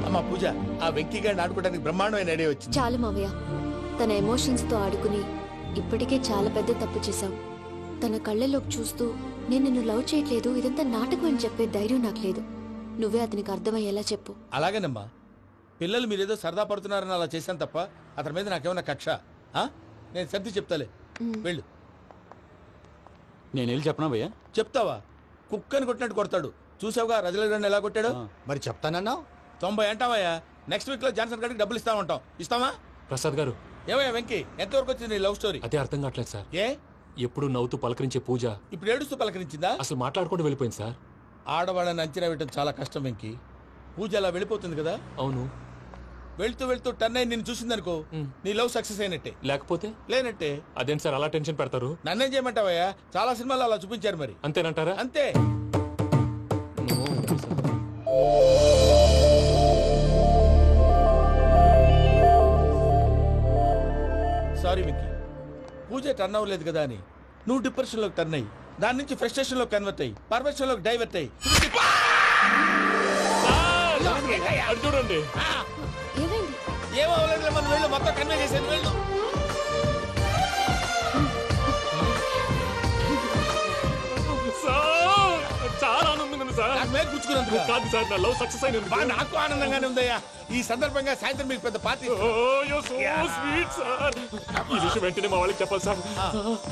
అమ్మా పూజ, ఆ వెంకీ గారిని ఆడుకోవడానికి బ్రహ్మాండమైన ఐడియా వచ్చింది. చాలు మావయ్య, తన ఎమోషన్స్ తో ఆడుకుని ఇప్పటికే చాలా పెద్ద తప్పు చేశాం. తన కళ్ళలోకి చూస్తూ నేను నిన్ను లవ్ చేయట్లేదు, ఇదంతా నాటకం అని చెప్పే ధైర్యం నాకు లేదు. నువ్వే అతనికి అర్థమయ్యేలా చెప్పు. అలాగేనమ్మా, పిల్లలు మీరేదో సరదా పడుతున్నారని అలా చేశాను తప్ప అతని మీద నాకేమన్నా కక్ష? నేను సర్ది చెప్తాలే, వెళ్ళు. నేను వెళ్ళి చెప్పనా భయ్యా? చెప్తావా? కుక్కని కొట్టినట్టు కొడతాడు. చూసావుగా రజలగడ్డని ఎలా కొట్టాడు? మరి చెప్తానన్నావు. 90 అంటావయ్యా. నెక్స్ట్ వీక్ లో జాన్సన్ గారికి డబ్బులు ఇస్తామంటాం. ఇస్తావా? ప్రసాద్ గారు, ఏమయ్యా వెంకీ, ఎంతవరకు వచ్చింది నీ లవ్ స్టోరీ? అదే అర్థం కావట్లేదు సార్. ఏ ఎప్పుడు నవ్వుతూ పలకరించే పూజ ఇప్పుడు ఏడుస్తూ పలకరించిందా? అసలు మాట్లాడుకుంటూ వెళ్ళిపోయింది సార్. ఆడవాళ్ళని అంచనా వేయడం చాలా కష్టం వెంకీ. పూజ అలా వెళ్ళిపోతుంది కదా. అవును. వెళ్తూ వెళ్తూ టర్న్ అయి నిన్ను చూసిందనుకో, నీ లవ్ సక్సెస్ అయినట్టే. లేకపోతే లేనట్టే. అదేం సార్ అలా టెన్షన్ పెడతారు? నన్నేం చేయమంటావయ్యా? చాలా సినిమాలు అలా చూపించారు. మరి అంతేనంటారా? అంతే. సారీ విక్కీ, పూజ టర్న్ అవ్వలేదు కదా అని నువ్వు డిప్రెషన్ లోకి టర్న్ అయ్యి దాని నుంచి ఫ్రస్ట్రేషన్ లో కన్వర్ట్ అయ్యి పర్వర్షన్ లోకి డైవర్ట్ అయ్యి చూడండి. ఏమో అవ్వలేదు, మనం వెళ్ళు, మొత్తం కన్వే చేసేది. వెళ్ళు. చాలా ఆనందంగా ఉంది సార్. నాకు మేలు గుచ్చుకున్నందుకు కాదు సార్, నా లవ్ సక్సెస్ అయినందుకు. నాకు ఆనందంగానే ఉందయ్యా. ఈ సందర్భంగా సాయంత్రం మీకు పెద్ద పార్టీ. ఈ విషయం వెంటనే మా వాళ్ళకి చెప్పాలి సార్.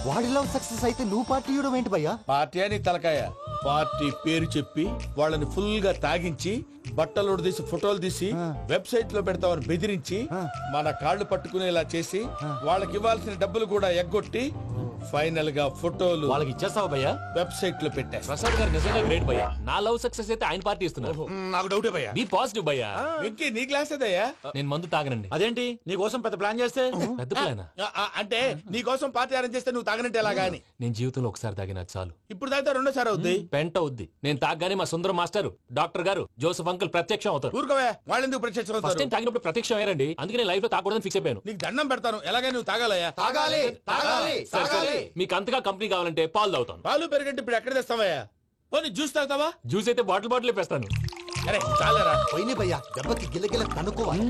వాడి లవ్ సక్సెస్ అయితే నువ్వు పార్టీ ఇవ్వడం ఏంటి భయ్యా? పార్టీ అని తలకాయ. పార్టీ పేరు చెప్పి వాళ్ళని ఫుల్ గా తాగించి బట్టలు తీసి ఫోటోలు తీసి వెబ్సైట్ లో పెడతామని బెదిరించి మన కాళ్ళు పట్టుకునేలా చేసి వాళ్ళకి ఇవ్వాల్సిన డబ్బులు కూడా ఎగ్గొట్టి ఫైనల్ గా ఫోటోలు వాళ్ళకి ఇచ్చేస్తావా భయ్యా? వెబ్సైట్ లో పెట్టా. ప్రసాద్ గారు నిజంగా గ్రేట్ భయ్యా. నా లవ్ సక్సెస్ అయితే ఆయన పార్టీ ఇస్తున్నారు. నాకు డౌటే భయ్యా. బీ పాజిటివ్ భయ్యా. వెంకీ నీ గ్లాస్ ఏదయ్యా? నేను మందు తాగనండి. అదేంటి నీ కోసం పెద్ద ప్లాన్ చేస్తే? పెద్ద ప్లాన్ అంటే నీ కోసం పార్టీ అరేంజ్ చేస్తే నువ్వు తాగనంటే ఎలాగా అని. నేను జీవితంలో ఒకసారి తాగినా చాలు. ఇప్పుడు తాగితే రెండోసారి అవుద్ది. పెంట అవుద్ది. నేను తాగగానే మా సుందరం మాస్టర్, డాక్టర్ గారు, జోసెఫ్ అంకుల్ ప్రత్యక్షం అవుతారు. ఊరుకోవే, వాళ్ళు ఎందుకు ప్రత్యక్షం ఫస్ట్ అవుతారు? టైం తాగినప్పుడు ప్రత్యక్షం అయ్యారండి. అందుకే నేను లైఫ్ లో తాగకూడదని ఫిక్స్ అయిపోయాను. నీకు దండం పెడతాను, ఎలాగే నువ్వు తాగాలయ్యా. తాగాలి తాగాలి సరే సరే, మీకు అంతగా కంపెనీ కావాలంటే పాలు తాగుతాను. పాలు పెరిగంటే ఇప్పుడు ఎక్కడ తెస్తావయ్యా? పోనీ జ్యూస్ తాగుతావా? జ్యూస్ అయితే బాటిల్ బాటిల్ వేస్తాను. అరే చాలరా పోయిన భయ్యా, దెబ్బకి గిల్లగిల్ల కనుక్కోవాలి.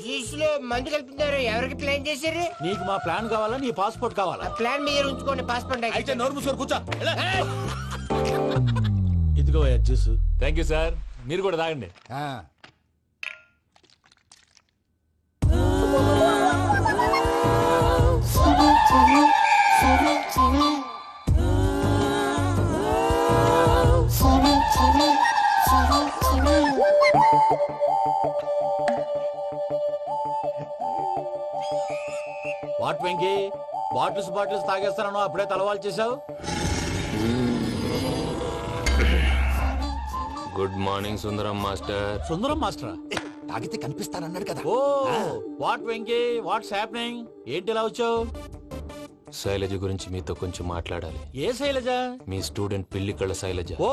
జ్యూస్ లో మందు కలుపుతున్నారు. ఎవరికి ప్లాన్ చేశారు? నీకు మా ప్లాన్ కావాలా, నీ పాస్పోర్ట్ కావాలా? ప్లాన్ మీరు ఉంచుకోండి, పాస్పోర్ట్ అయితే నోరు మూసుకొని కూర్చో. ఇదిగో జ్యూస్. Thank you sir. మీరు కూడా తాగండి. వాట్ వెంకీ, బాటిల్స్ తాగేస్తాను, అప్పుడే తలవాలు చేసావు. Good morning Sundaram master. Sundaram మాస్టరా? తాగితే కనిపిస్తానన్నాడు కదా. Oh what Venky, what's happening? ఏంటి ఇలా వచ్చావు? శైలజ గురించి మీతో కొంచెం మాట్లాడాలి. ఏ శైలజ? మీ స్టూడెంట్ పిల్లి కళ్ళ శైలజ. ఓ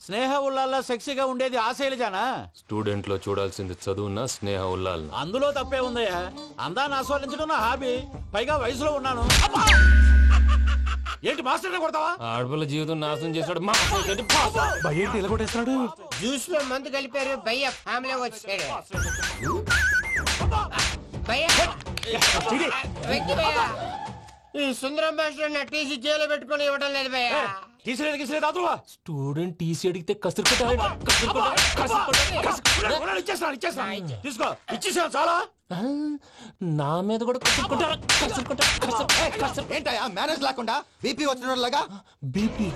స్నేహ ఉల్లాల్లో సెక్సీగా ఉండేది ఆ శైలజానా? స్టూడెంట్ లో చూడాల్సింది చదువునా స్నేహ ఉల్లాల్? అందులో తప్పే ఉందయ్యా. అందాన్ని ఆస్వాదించడం నా హాబీ. పైగా వయసులో ఉన్నాను. ఏంటి మాస్టర్ కొడతావా? ఆడపిల్ల జీవితం నాశనం చేశాడు. ఇలా కొట్టేస్తాడు. జ్యూస్ లో మందు కలిపారు. భయ్య ఫ్యామిలీ వచ్చాడు. భయ్య వెంకీ భయ్య, ఈ సుందరం మాస్టర్ టీసీ జైలు పెట్టుకుని ఇవ్వడం లేదు భయ్య. స్టూడెంట్ టీసీ అడిగితే కసురు తీసుకో, ఇచ్చేసాను చాలా. నా మీద కూడా ఏంటయ్యా మేనేజ్ లేకుండా బీపీ వచ్చినలాగా? BP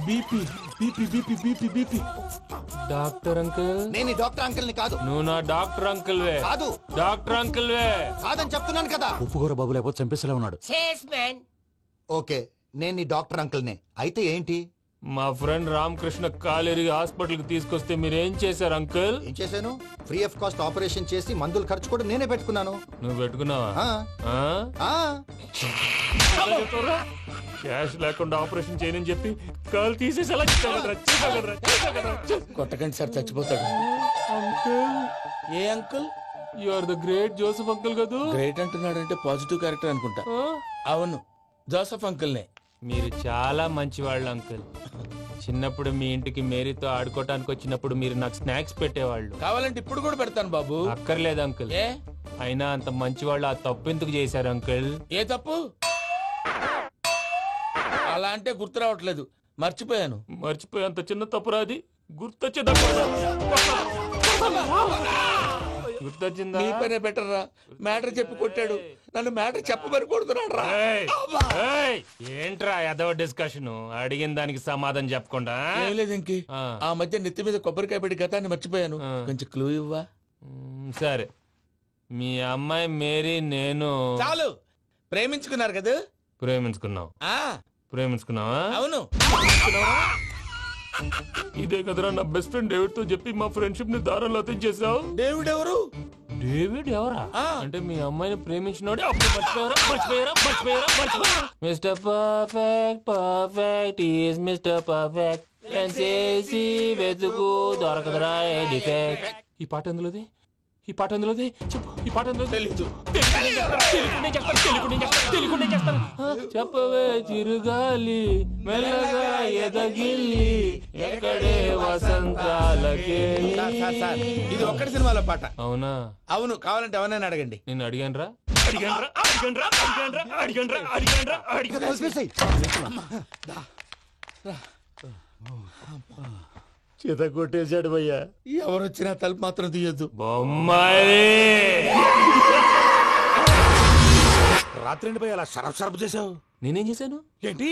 BP BP BP BP BP. Doctor uncle, నేను డాక్టర్ అంకుల్ ని కాదు. నువ్వు నా డాక్టర్ అంకుల్ వే. కాదు డాక్టర్ అంకుల్ వే. కాదని చెప్తున్నాను కదా. ఉప్పుకూర బాబు లేకపోతే చంపేసేలా ఉన్నాడు. ఓకే, నేను నీ డాక్టర్ అంకుల్ నే. అయితే ఏంటి? మా ఫ్రెండ్ రామకృష్ణ కాలేరి హాస్పిటల్ కి తీసుకొస్తే మీరేం చేశారు అంకుల్? ఏం చేశాను? ఫ్రీ ఆఫ్ కాస్ట్ ఆపరేషన్ చేసి మందుల ఖర్చు కూడా నేనే పెట్టుకున్నాను. నువ్వు పెట్టుకున్నావా? క్యాష్ లేకుండా ఆపరేషన్ చేయనని చెప్పి కాలు తీసేసి అలా కొట్టకండి సార్, చచ్చిపోతాడు. ఏ అంకుల్? You are the great Joseph uncle కదా. గ్రేట్ అంటున్నాడంటే పాజిటివ్ క్యారెక్టర్ అనుకుంటా. అవును, జోసెఫ్ అంకుల్నే. మీరు చాలా మంచివాళ్ళు అంకుల్. చిన్నప్పుడు మీ ఇంటికి మేరీతో ఆడుకోవటానికి వచ్చినప్పుడు మీరు నాకు స్నాక్స్ పెట్టేవాళ్ళు. కావాలంటే ఇప్పుడు కూడా పెడతాను బాబు. అక్కర్లేదు అంకుల్. అయినా అంత మంచివాళ్ళు ఆ తప్పు ఎందుకు చేశారు అంకుల్? ఏ తప్పు? అలా అంటే గుర్తు రావట్లేదు, మర్చిపోయాను. మర్చిపోయేంత చిన్న తప్పురా అది? గుర్తొచ్చిందా? నీ పనే బెటర్ రా. మ్యాటర్ చెప్పి కొట్టాడు, నన్ను మ్యాటర్ చెప్పమని కొడుతున్నాడు రా. ఏంట్రా ఎదవ డిస్కషన్? అడిగిన దానికి సమాధానం చెప్పకుండా. ఏం లేదు ఇంకి, ఆ మధ్య నెత్తి మీద కొబ్బరికాయ పెట్టి గతాన్ని మర్చిపోయాను. కొంచెం క్లూ ఇవ్వా? సరే, మీ అమ్మాయి మేరీ నేను చాలు. ప్రేమించుకున్నారు కదా? ప్రేమించుకున్నావు. ప్రేమించుకున్నావా? అవును. ఇదే కదరా నా బెస్ట్ ఫ్రెండ్ డేవిడ్ తో చెప్పి మా ఫ్రెండ్షిప్ ని దారంలో తెచ్చేసావు. డేవిడ్ ఎవరు? డేవిడ్ ఎవరా? అంటే మీ అమ్మాయిని ప్రేమించినోడే. అప్పుడు మర్చిపోయారా? Mister perfect, perfect is mister perfect. చేసి వెతుకు దొరకదురా డిఫెక్ట్. ఈ పాట ఎందులోది? చెప్పు. ఈ పాట ఎందులో? తెలీదు. చెప్పవే చిరుగాలి మెల్లగా ఎదగిల్లి ఎక్కడే వసంతాలకే. ఇది ఒక్కటి సినిమాలో పాట. అవునా? అవును. కావాలంటే ఎవరైనా అడగండి. నేను అడిగాను రా. చేత కొట్టేశాడు భయ్యా. ఎవరు వచ్చినా తలుపు మాత్రం తీయద్దు. రాత్రి పోయి అలా సరఫ్ చేసావు. నేనేం చేశాను? ఏంటి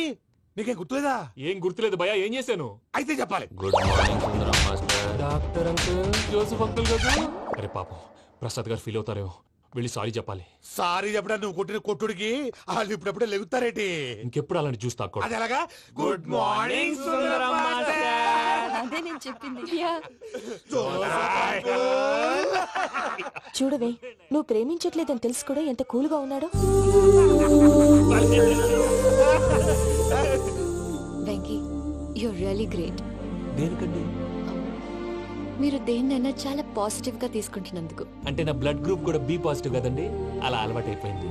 నీకేం గుర్తులేదా? ఏం గుర్తులేదు భయ్యా. ఏం చేశాను? అయితే చెప్పాలి. Good morning Sundaram master. Doctor uncle, Joseph uncle కదా. అరే పాపం, ప్రసాద్ గారు ఫీల్ అవుతారేమో. వెళ్ళి సారీ చెప్పాలి. సారీ చెప్పడా? నువ్వు కొట్టిన కొట్టుడికి వాళ్ళు ఇప్పుడప్పుడే లెగుతారేటి? ఇంకెప్పుడు అలాంటి జ్యూస్ తాకూడదు. అది ఎలాగా? Good morning Sundaram master. అదే నేను చెప్పింది. చూడవే, నువ్వు ప్రేమించట్లేదని తెలుసు కూడా ఎంత కూల్గా ఉన్నాడో. Venky, you're really great. దేనికండి? మీరు దేన్నైనా చాలా పాజిటివ్ గా తీసుకుంటున్నందుకు. అంటే నా బ్లడ్ గ్రూప్ కూడా బి పాజిటివ్ కదండి, అలా అలవాటు అయిపోయింది.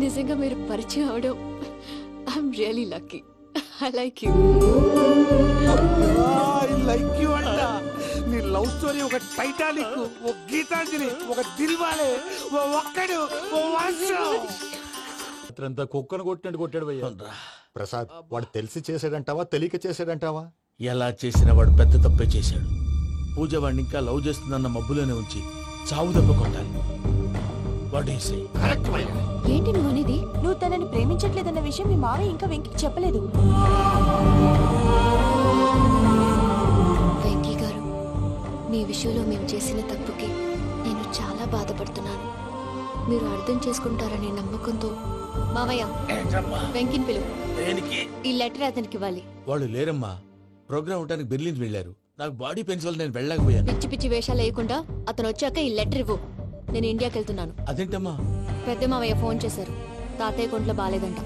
నిజంగా మీరు పరిచయం అవడం I'm really lucky. I like you. I like you అంట. నీ లవ్ స్టోరీ ఒక టైటానిక్, ఒక గీతాంజలి, ఒక దిల్వాలే, ఓ ఒక్కడు, ఓ వర్షం. అంతా కుక్కను కొట్టినట్టు కొట్టాడు భయ్యా. ప్రసాద్, వాడు తెలిసి చేసాడంటావా తెలియక చేసాడంటావా? ఎలా చేసిన వాడు పెద్ద తప్పే చేశాడు. పూజ వాడిని ఇంకా లవ్ చేస్తుందన్న మబ్బులోనే ఉంచి చావు దెబ్బ కొట్టాలి. ఏంటి నువ్వు అనేది? నువ్వు తనని ప్రేమించట్లేదన్న విషయం మీ మావయ్య ఇంకా వెంకికి చెప్పలేదు. వెంకీ గారు, మీ విషయంలో మేము చేసిన తప్పుకి నేను చాలా బాధపడుతున్నాను. మీరు అర్థం చేసుకుంటారనే నమ్మకంతో మావయ్య వెంకిని పిలువు. ఈ లెటర్ అతనికి ఇవ్వాలి. వాళ్ళు లేరమ్మా, ప్రోగ్రామ్ ఉండడానికి బెర్లిన్ వెళ్ళారు. నాకు బాడీ పెయిన్స్ వల్ల నేను వెళ్ళలేకపోయాను. పిచ్చి పిచ్చి వేషాలు వేయకుండా అతను వచ్చాక ఈ లెటర్ ఇవ్వు. నేను ఇండియాకి వెళ్తున్నాను. అదేంటమ్మా? పెద్ద మావయ్య ఫోన్ చేశారు, తాతయ్య కొంట్లో బాలేదంట.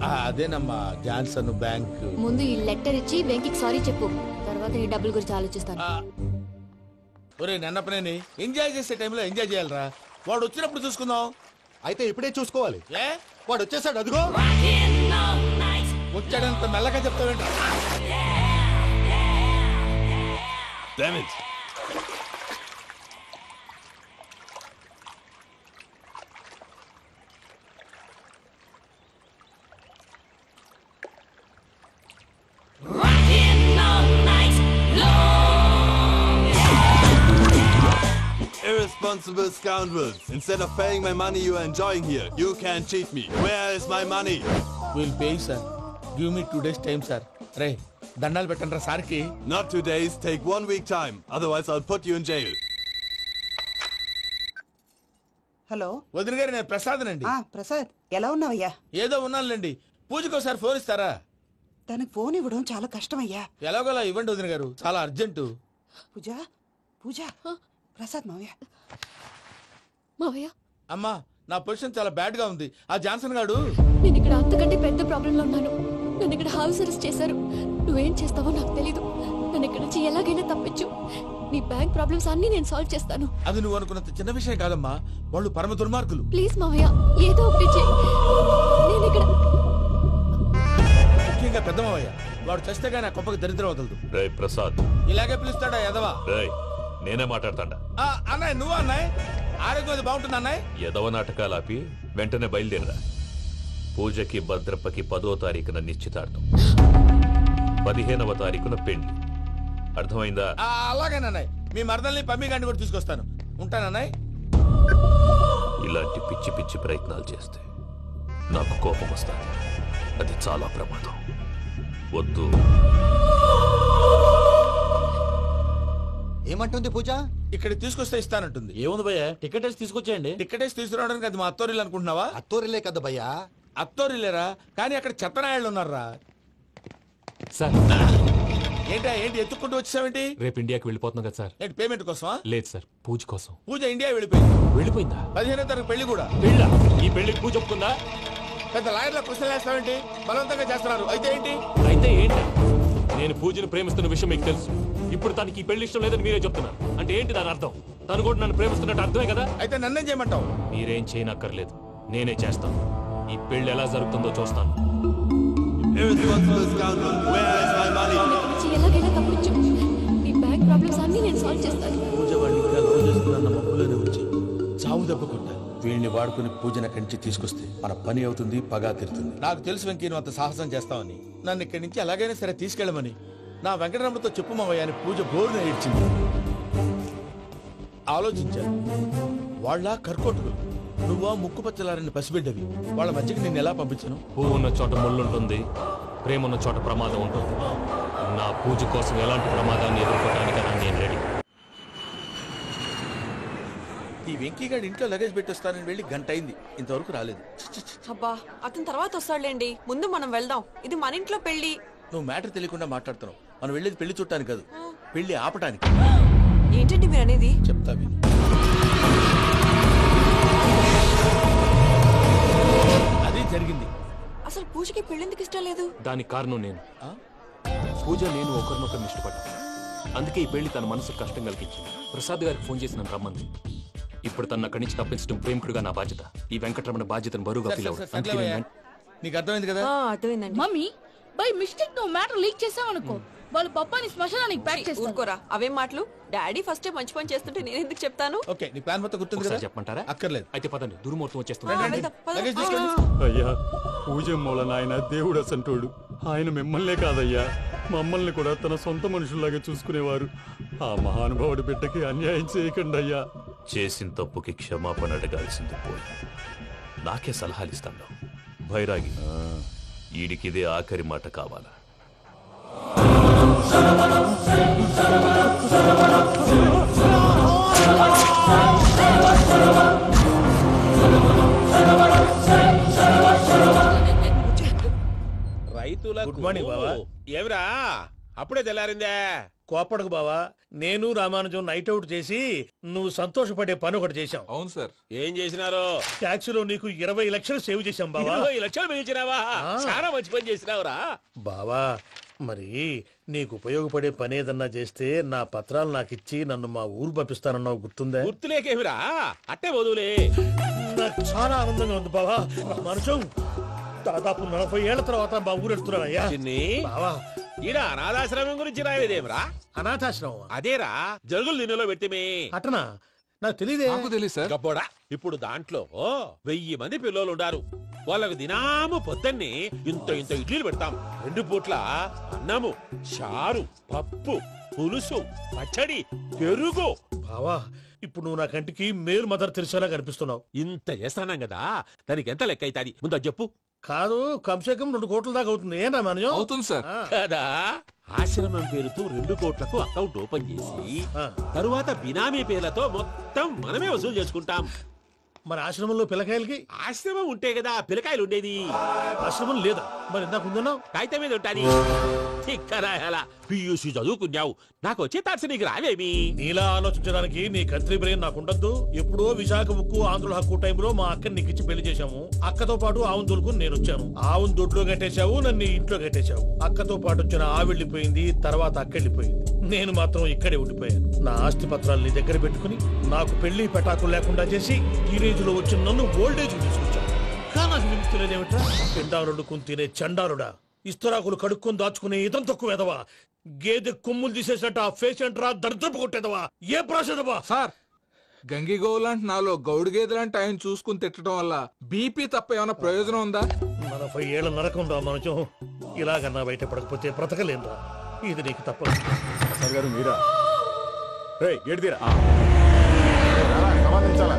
అదేనమ్మా, జాన్సన్ బ్యాంక్. ముందు ఈ లెటర్ ఇచ్చి వెంకికి సారీ చెప్పు, తర్వాత నీ డబ్బుల గురించి ఆలోచిస్తాను. ఒరే నన్నపనేని, ఎంజాయ్ చేసే టైంలో ఎంజాయ్ చేయాలరా. వాడు వచ్చినప్పుడు చూసుకుందాం. అయితే ఇప్పుడే చూసుకోవాలి. వాడు వచ్చేసాడు, అదిగో. వచ్చాడంత మెల్లగా చెప్తావేంట? Irresponsible scoundrels. Instead of paying my money you are enjoying here, you can cheat me. Where is my money? We'll pay, sir. Give me 2 days time, sir. Ray, దండాలు పెట్టండి సార్కి. Not 2 days, take 1 week time. Otherwise I'll put you in jail. Hello వదిన గారు, నేను ప్రసాద్ నండి. ప్రసాద్, ఎలా ఉన్నావయ్యా? ఏదో ఉన్నానులేండి. పూజకోసారి phone ఇస్తారా? తనకు ఫోన్ ఇవ్వడం చాలా కష్టమయ్యా. ఎలాగోలా ఇవ్వండి వదిన గారు, చాలా అర్జెంటు. పూజ పూజ ప్రసాద్ మావయ్య. మావయ్య అమ్మా, నా పొజిషన్ చాలా బ్యాడ్ గా ఉంది. ఆ జాన్సన్ గాడు నేను ఇక్కడ అంతకంటే పెద్ద ప్రాబ్లంలో ఉన్నాను. నన్ను ఇక్కడ హౌస్ అరెస్ట్ చేశారు. నువ్వేం చేస్తావో నాకు తెలీదు. నన్ను ఇక్కడ నుంచి ఎలాగైనా తప్పించు. నీ బ్యాంక్ ప్రాబ్లమ్స్ అన్ని నేను సాల్వ్ చేస్తాను. అది నువ్వు అనుకున్నంత చిన్న విషయం కాదమ్మా. వాళ్ళు పరమ దుర్మార్గులు. ప్లీజ్ మావయ్య, ఏదో ఒకటి చెయ్యి. నేను ఇక్కడ ముఖ్యంగా పెద్ద మావయ్య, వాడు చస్తే గానీ ఆ కొంపకి దరిద్రం వదలదు. రేయ్ ప్రసాద్, ఇలాగే పిలుస్తాడా ఎదవా? రేయ్ నేనే మాట్లాడతాడా? అన్నయ్య నువ్వు అన్నయ్య, ఆరోగ్యం అది బాగుంటుంది అన్నయ్య. ఎదవ నాటకాలు ఆపి వెంటనే బయలుదేరరా. పూజకి భద్రప్పకి 10వ తారీఖున నిశ్చితార్థం, 15వ తారీఖున పెళ్లి. అర్థమైందా? అలాగేనన్నయ్య, మీ మరదల్ని పమ్మి గాండి కూడా తీసుకొస్తాను. ఉంటానన్నయ్య. ఇలాంటి పిచ్చి పిచ్చి ప్రయత్నాలు చేస్తే నాకు కోపం వస్తుంది. అది చాలా ప్రమాదం. వద్దు. ఏమంటుంది పూజ? ఇక్కడ తీసుకొస్తే ఇస్తానంటుంది. ఏముంది భయ్య, టికెట్ వేసి తీసుకొచ్చేయండి. టికెట్ వేసి తీసుకురావడానికి అది మా అత్తోరిల్లు అనుకుంటున్నావా? అత్తోరిల్లే కదా భయ్యా. అత్తోరిల్లేరా, కానీ అక్కడ చెత్తనాయాళ్ళు ఉన్నారా? సార్ ఏంటి ఎత్తుక్కుంటూ వచ్చావేంటి? రేపు ఇండియాకి వెళ్ళిపోతున్నాం కదా సార్. ఏంటి పేమెంట్ కోసమా? లేదు సార్, పూజ కోసం. పూజ ఇండియా వెళ్ళిపోయింది. వెళ్ళిపోయిందా? 15వ తారీఖు పెళ్లి కూడా. పెళ్ళా? ఈ పెళ్లికి పూజ ఒప్పుకుందా? పెద్ద లాయర్ల క్వశ్చన్ వేస్తావేంటి? బలవంతంగా చేస్తున్నారు. అయితే ఏంటి? అయితే ఏంటి? నేను పూజను ప్రేమిస్తున్న విషయం మీకు తెలుసు. ఇప్పుడు తనకి ఈ పెళ్లి ఇష్టం లేదని మీరే చెప్తున్నారు. అంటే ఏంటి దాని అర్థం? తను కూడా నన్ను ప్రేమిస్తున్నట్టు అర్థమే కదా? అయితే నన్నేం చేయమంటావు? మీరేం చేయనక్కర్లేదు, నేనే చేస్తాను. ఈ పెళ్లి ఎలా జరుగుతుందో చూస్తాను. ఎలాగైనా తప్పించు. నీ బ్యాంక్ ప్రాబ్లమ్స్ అన్ని నేను సాల్వ్ చేస్తాను. పూజ వాడిని ఇంకా లవ్ చేస్తున్న మబ్బులోనే వచ్చి చావు దెబ్బకుండా వీళ్ళని వాడుకుని పూజన కంచి తీసుకొస్తే మన పని అవుతుంది, పగా తీరుతుంది. నాకు తెలుసు వెంకీ నువ్వు అంత సాహసం చేస్తావని. నన్ను ఇక్కడి నుంచి ఎలాగైనా సరే తీసుకెళ్ళమని నా వెంకటరమణతో చెప్పు మావయ్య అని పూజ బోరున ఏడ్చింది. ఆలోచించాను, వాళ్ళ కర్కోటకులు, నువ్వా ముక్కు పచ్చలారని పసిబిడ్డవి. వాళ్ళ మధ్యకి నేను ఎలా పంపించను? పువ్వు ఉన్న చోట ముళ్ళు ఉంటుంది, ప్రేమ ఉన్న చోట ప్రమాదం ఉంటుంది. నా పూజ కోసం ఎలాంటి ప్రమాదాన్ని ఎదుర్కోవడానికైనా నేను రెడీ. ఈ వెంకీగాడి ఇంట్లో లగేజ్ పెట్టొస్తానని వెళ్ళి గంట అయింది, ఇంతవరకు రాలేదు. అబ్బా, అతని తర్వాత వస్తాడులేండి. ముందు మనం వెళ్దాం. ఇది మన ఇంట్లో పెళ్లి. నువ్వు మ్యాటర్ తెలియకుండా మాట్లాడుతున్నావు. మనం వెళ్ళేది పెళ్లి చుట్టానికి కాదు, పెళ్లి ఆపటానికి. ఏంటండి మీరు అనేది? చెప్తా విను. అది జరిగింది. అసలు పూజకి పెళ్ళెందుకు ఇష్టం లేదు? దానికి కారణం నేను. పూజ నేను ఒకరినొకరిని ఇష్టపడ్డా. అందుకే ఈ పెళ్లి తన మనసుకు కష్టం కలిగించింది. ప్రసాద్ గారికి ఫోన్ చేసి నన్ను రమ్మంది. ఇప్పుడు తన అక్కడి నుంచి తప్పించడం ప్రేమికుడుగా నా బాధ్యత. ఈ వెంకటరమణ బాధ్యతను బరువుగా ఫీల్ అవ్వడం. నీకు అర్థమైంది కదా? అర్థమైందండి. మమ్మీ బై మిస్టేక్ నువ్వు మ్యాటర్ లీక్ చేసావనుకో, వాళ్ళు పప్పాని శ్మశానానికి ప్యాక్ చేస్తారు. ఊరుకోరా, అవేం మాటలు? డాడీ ఫస్ట్ మంచి పని చేస్తుంటే నేను ఎందుకు చెప్తాను? ఓకే, నీ ప్లాన్ మొత్తం గుర్తుంది కదా? చెప్పమంటారా? అక్కర్లేదు. అయితే పదండి, దుర్ముహూర్తం వచ్చేస్తుంది. అయ్యా, పూజ మూలన ఆయన దేవుడు అసంటోడు. ఆయన మిమ్మల్నే కాదయ్యా, మమ్మల్ని కూడా తన సొంత మనుషుల్లాగా చూసుకునేవారు. ఆ మహానుభావుడి బిడ్డకి అన్యాయం చేయకండి అయ్యా. చేసిన తప్పుకి క్షమాపణ అడగాల్సింది పోయి నాకే సలహాలు ఇస్తాను. భైరాగి, ఈడికిదే ఆఖరి మాట కావాలా? రైతులకు గుడ్ మార్నింగ్ బావా. ఏమిరా అప్పుడే తెల్లారిందే? కోపడకు బావా, నేను రామానుజం నైట్ అవుట్ చేసి నువ్వు సంతోషపడే పని ఒకటి చేశాం. అవును సార్. ఏం చేసినారు? ట్యాక్సీలో నీకు 20 లక్షలు సేవ్ చేశాం బావా. 20 లక్షలు మిగిల్చినావా? చాలా మంచి పని చేసినావురా బావా. మరి నీకు ఉపయోగపడే పని ఏదన్నా చేస్తే నా పత్రాలు నాకిచ్చి నన్ను మా ఊరు పంపిస్తానన్నావు, గుర్తుందా? గుర్తులేకేమిరా, అట్టే వదులే. నాకు చాలా ఆనందంగా ఉంది బావా. రామానుజం, దాదాపు 40 ఏళ్ల తర్వాత మా ఊరు వెళ్తున్నానయ్యా. బావా, ఈడ అనాథాశ్రమం గురించి రాయలేదేమిరా? అనాథాశ్రమం అదేరా, జరుగులు దీనిలో పెట్టిమే. అటనా? నాకు తెలియదే. నాకు తెలియదు సార్. గబ్బోడా, ఇప్పుడు దాంట్లో 1000 మంది పిల్లలు ఉండారు. వాళ్ళకు దినాము పొద్దున్నే ఇంత ఇంత ఇడ్లీలు పెడతాం. 2 పూట్ల అన్నము, చారు, పప్పు, పులుసు, పచ్చడి, పెరుగు. బావా, ఇప్పుడు నువ్వు నా కంటికి మేలు మదర్ తెరిసేలా కనిపిస్తున్నావు. ఇంత చేస్తానం కదా, దానికి ఎంత లెక్క అవుతుంది ముందు చెప్పు. కాదు, కంసేకం 2 కోట్ల దాకా అవుతుంది. ఏం రామానుజం? అవుతుంది సార్. కదా, ఆశ్రమం పేరుతో 2 కోట్లకు అకౌంట్ ఓపెన్ చేసి తరువాత బినామీ పేర్లతో మొత్తం మనమే వసూలు చేసుకుంటాం. మరి ఆశ్రమంలో పిల్లకాయలకి? ఆశ్రమం ఉంటే కదా పిల్లకాయలు ఉండేది. ఆశ్రమం లేదా? మరి ఇందాక ఉందన్నావు. కాగితం మీద ఉంటాది. ఇక్కడ పియూసీ చదువుకున్నావు, నాకు వచ్చే తాట్స్ నీకు రావేమి? నీలా ఆలోచించడానికి నీ కత్రి బ్రెయిన్ నాకు ఉండద్దు. ఎప్పుడో విశాఖ ముక్కు ఆంధ్రుల హక్కు టైంలో మా అక్కని నీకిచ్చి పెళ్లి చేశాము. అక్కతో పాటు ఆవును దొడుకుని నేను వచ్చాను. ఆవును దొడ్లో కట్టేశావు, నన్ను ఇంట్లో కట్టేశావు. అక్కతో పాటు వచ్చిన ఆవిళ్ళిపోయింది, తర్వాత అక్కెళ్ళిపోయింది. నేను మాత్రం ఇక్కడే ఉండిపోయాను. నా ఆస్తి పత్రాలు నీ దగ్గర పెట్టుకుని నాకు పెళ్లి పెటాకులు లేకుండా చేసి టీనేజ్ లో వచ్చిన నన్ను ఓల్డేజ్ తీసుకొచ్చాను. కానీ నాకు విముక్తులేదేమిట్రా? పిండారుడుకుని తినే చండారుడా, ఇస్తరాకులు కడుక్కొని దాచుకునే ఇతం తక్కువ ఎదవా, గేదె కొమ్ములు తీసేసినట్టు ఆ పేషెంట్ రా దరిద్రపు కొట్టేదవా, ఏ ప్రాసెదవా? సార్ గంగిగోవులాంటి నాలో గౌడు గేదెలాంటి ఆయన చూసుకుని తిట్టడం వల్ల బీపీ తప్ప ఏమైనా ప్రయోజనం ఉందా? 40 ఏళ్ల నరకం రా మనచం. ఇలాగన్నా బయటపడకపోతే బ్రతకలేనురా. ఇది నీకు తప్పదు. సార్ గారు మీరా? గేట్ తీరా. సమాధించాలా?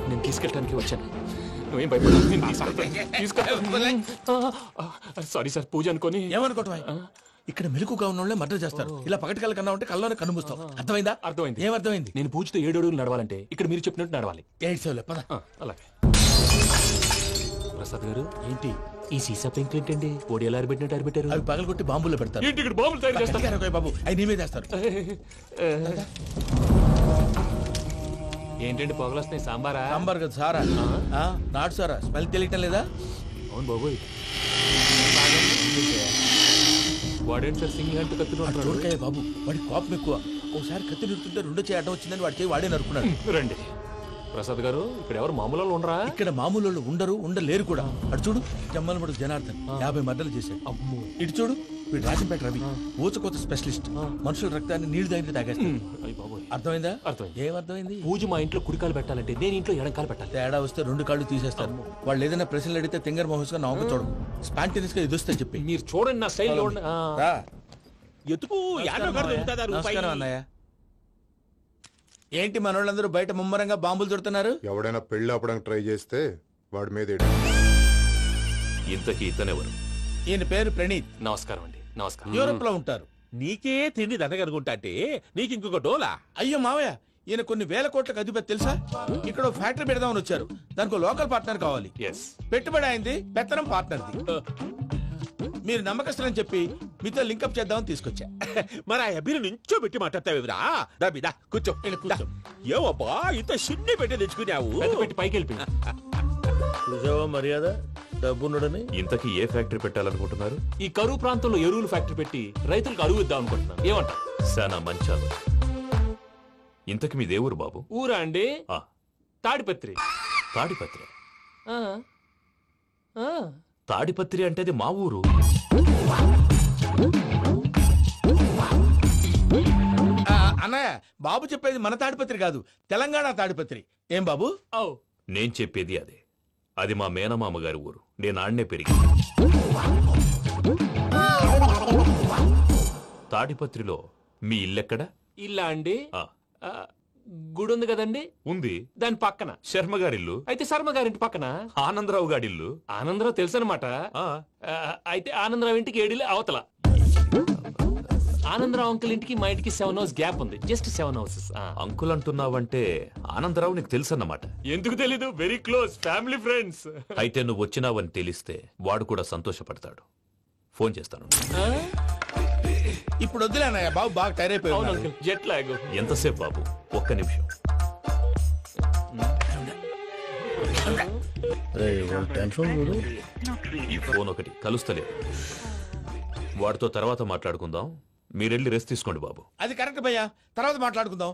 నేను తీసుకెళ్ళడానికి వచ్చాను. నువ్వేం భయపడలేదు. సారీ సార్, పూజ అనుకోని. ఏమనుకోవటం? ఇక్కడ మెలకుగా ఉన్న వాళ్ళే మర్డర్ చేస్తారు. ఇలా పగటి కళ్ళ కన్నా ఉంటే కళ్ళలోనే కనుమూస్తాం. అర్థమైందా? అర్థమైంది. ఏమర్థమైంది? నేను పూజతో 7 అడుగులు నడవాలంటే ఇక్కడ మీరు చెప్పినట్టు నడవాలి. అలాగే. ప్రసాద్ గారు, ఏంటి ఈ సీసా పెంకులు ఏంటండి? పొడి ఎలా అరబెట్టినట్టు అరబెట్టారు? అవి పగలగొట్టి బాంబులో పెడతారు. ఏంటి ఇక్కడ బాంబులు తయారు చేస్తారు? బాబు అవి నీ మీద వేస్తారు. ఏంటండి పొగలు వస్తున్నాయి? సాంబారా? సాంబార్ కదా సారా. నాటు సారా. స్మెల్ తెలియటం లేదా? అవును బాబోయ్. వాడేంటి సార్ సింగిల్ హ్యాండ్ కత్తిని చూడకాయ బాబు, వాడి కోపం ఎక్కువ. ఒకసారి కత్తి నిరుతుంటే 2 చేయి అడ్డం వచ్చిందని వాడి చేయి వాడే నరుకున్నాడు. రండి ప్రసాద్ గారు, ఇక్కడ ఎవరు మామూలు వాళ్ళు ఉండరా? ఇక్కడ మామూలు వాళ్ళు ఉండరు, ఉండలేరు కూడా. అటు చూడు, జమ్మలమడుగు జనార్దన్ 50 మర్డర్లు చేశాడు. అమ్మో. ఇటు చూడు, వీడు రాజంపేట రవి ఊచకోత స్పెషలిస్ట్. మనుషుల రక్తాన్ని నీళ్లు దగ్గర తాగేస్తాడు. అర్థమైందా? ఏమర్థమైంది? పూజ మా ఇంట్లో కుడికాలు పెట్టాలంటే నేను ఇంట్లో ఎడంకాలు పెట్టాలి. తేడా వస్తే 2 కాళ్ళు తీసేస్తారు. వాళ్ళు ఏదైనా ప్రశ్నలు అడిగితే తింగర్ మహోస్ గా నవ్వు చూడడం. స్పాంటినియస్ గా ఎదుస్తా చెప్పి. మీరు చూడండి నా స్టైల్లో. ఎతుకు నమస్కారం అన్నయ్య. ఏంటి మనోళ్ళందరూ బయట ముమ్మరంగా బాంబులు దొరుకుతున్నారు? ఎవడైనా పెళ్లి ఆపడానికి ట్రై చేస్తే వాడి మీద ఇంతకీ ఇతనెవరు? ఈయన పేరు ప్రణీత్. నమస్కారం అండి. నమస్కారం. యూరోప్ లో ఉంటారు. నీకే తిండి దండగనుకుంటా అంటే నీకు ఇంకొక డోలా? అయ్యో మావయ్య, ఈయన కొన్ని వేల కోట్లకు అధిపతి తెలుసా? ఇక్కడ ఫ్యాక్టరీ పెడదామని వచ్చారు. దానికి లోకల్ పార్ట్నర్ కావాలి. పెట్టుబడి అయింది, పెత్తనం పార్ట్నర్ది. మీరు నమ్మకస్తులని చెప్పి మీతో లింకప్ చేద్దామని తీసుకొచ్చా. మరి ఆ అబ్బిని నుంచో పెట్టి మాట్లాడతావురా? దాబిదా కూర్చో. ఏవబ్బా ఇంత చిన్ని పెట్టి తెచ్చుకున్నావు? పెట్టి పైకి వెళ్ళి చూసావా మర్యాద డబ్బున్నడని. ఇంతకీ ఏ ఫ్యాక్టరీ పెట్టాలనుకుంటున్నారు? ఈ కరువు ప్రాంతంలో ఎరువులు ఫ్యాక్టరీ పెట్టి రైతులకు అరువు ఇద్దాం అనుకుంటున్నాను. ఏమంటా? శానా మంచాలు. ఇంతకి మీ దేవురు బాబు? ఊరా అండి? తాడిపత్రి. తాడిపత్రి? తాడిపత్రి అంటే అది మా ఊరు. అన్నయ్య, బాబు చెప్పేది మన తాడిపత్రి కాదు, తెలంగాణ తాడిపత్రి. ఏం బాబు? నేను చెప్పేది అదే. అది మా మేనమామ గారి ఊరు. నేను ఆడనే పెరిగి. తాడిపత్రిలో మీ ఇల్లెక్కడ? ఇల్లా అండి? గుడి ఉంది కదండి? ఉంది. దాని పక్కన శర్మ గారిల్లు. అయితే శర్మ గారింటి పక్కన ఆనందరావు గారిల్లు. ఆనందరావు తెలుసు అనమాట. అయితే ఆనందరావు ఇంటికి 7 అవతల. ఆనందరావు అంకుల్ ఇంటికి మా ఇంటికి 7 హౌస్ గ్యాప్ ఉంది. Just 7 houses. అంకుల్ అంటున్నావంటే ఆనందరావు నీకు తెలుసు అన్నమాట. ఎందుకు తెలీదు? Very close family friends. అయితే నువ్వు వచ్చినావని తెలిస్తే వాడు కూడా సంతోషపడతాడు. ఫోన్ చేస్తాను. ఇప్పుడు వద్దులే అన్నయ్య, బాబు బాగా టైర్ అయిపోయాడు. Jet lag. ఎంతసేపు బాబు? ఒక్క నిమిషం. ఈ ఫోన్ ఒకటి కలుస్తలేదు. వాడితో తర్వాత మాట్లాడుకుందాం. మీరెళ్ళి రెస్ట్ తీసుకోండి బాబు. అది కరెక్ట్ భయ్యా, తర్వాత మాట్లాడుకుందాం.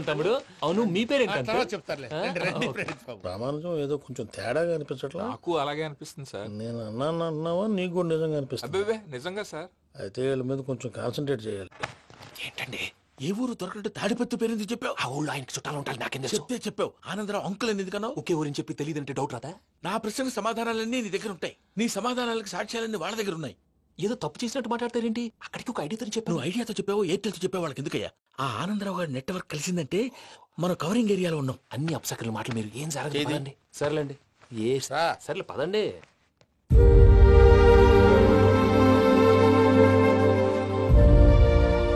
తమ్ముడు, అవును మీ పేరేంటి? ప్రామాణికం ఏదో కొంచెం తేడాగా అనిపించట్లా? నాకు అలాగే అనిపిస్తుంది సార్. నేను అన్నావా నీకు కూడా నిజంగా అనిపిస్తుంది? నిజంగా సార్. అయితే వీళ్ళ మీద కొంచెం కాన్సన్ట్రేట్ చేయాలి. ఏంటండి ఏ ఊరు దొరకట్టు తాడిపత్రి పేరు ఎందుకు చెప్పావు? ఆ ఊళ్ళో ఆయనకి చుట్టాలు ఉంటారు. నాకేం చెప్తే చెప్పావు. ఆనందరావు అంకుల్ అని ఎందుకన్నావు? ఒకే ఊరిని చెప్పి తెలియదంటే డౌట్ రాదా? నా ప్రశ్నకు సమాధానాలన్నీ నీ దగ్గర ఉంటాయి. నీ సమాధానాలకు సాక్ష్యాలన్నీ వాళ్ళ దగ్గర ఉన్నాయి. ఏదో తప్పు చేసినట్టు మాట్లాడతారేంటి? అక్కడికి ఒక ఐడియాతో చెప్పావు. నువ్వు ఐడియాతో చెప్పావో ఎయిర్టెల్తో చెప్పావు వాళ్ళకి ఎందుకయ్యా? ఆ ఆనందరావు గారి నెట్వర్క్ కలిసిందంటే మనం కవరింగ్ ఏరియాలో ఉన్నాం. అన్ని అప్సకర్ల మాటలు మీరు ఏం జరగదండి. సర్లేండి. సర్లే పదండి.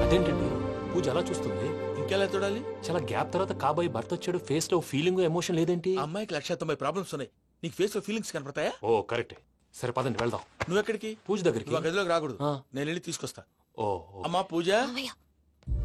అదేంటండి పూజ అలా చూస్తుంది? ఇంకెలా చూడాలి? చాలా గ్యాప్ తర్వాత కాబోయే భర్త వచ్చాడు, ఫేస్ లో ఫీలింగ్ ఎమోషన్ లేదేంటి? అమ్మాయికి 190 ప్రాబ్లమ్స్ ఉన్నాయి, నీకు ఫేస్ లో ఫీలింగ్స్ కనపడతాయా? ఓ కరెక్ట్. సరే పదండి వెళ్దాం. నువ్వు ఎక్కడికి? పూజ దగ్గరికి. నువ్వు గదిలోకి రాకూడదు, నేను వెళ్ళి తీసుకొస్తా. ఓ అమ్మా పూజ,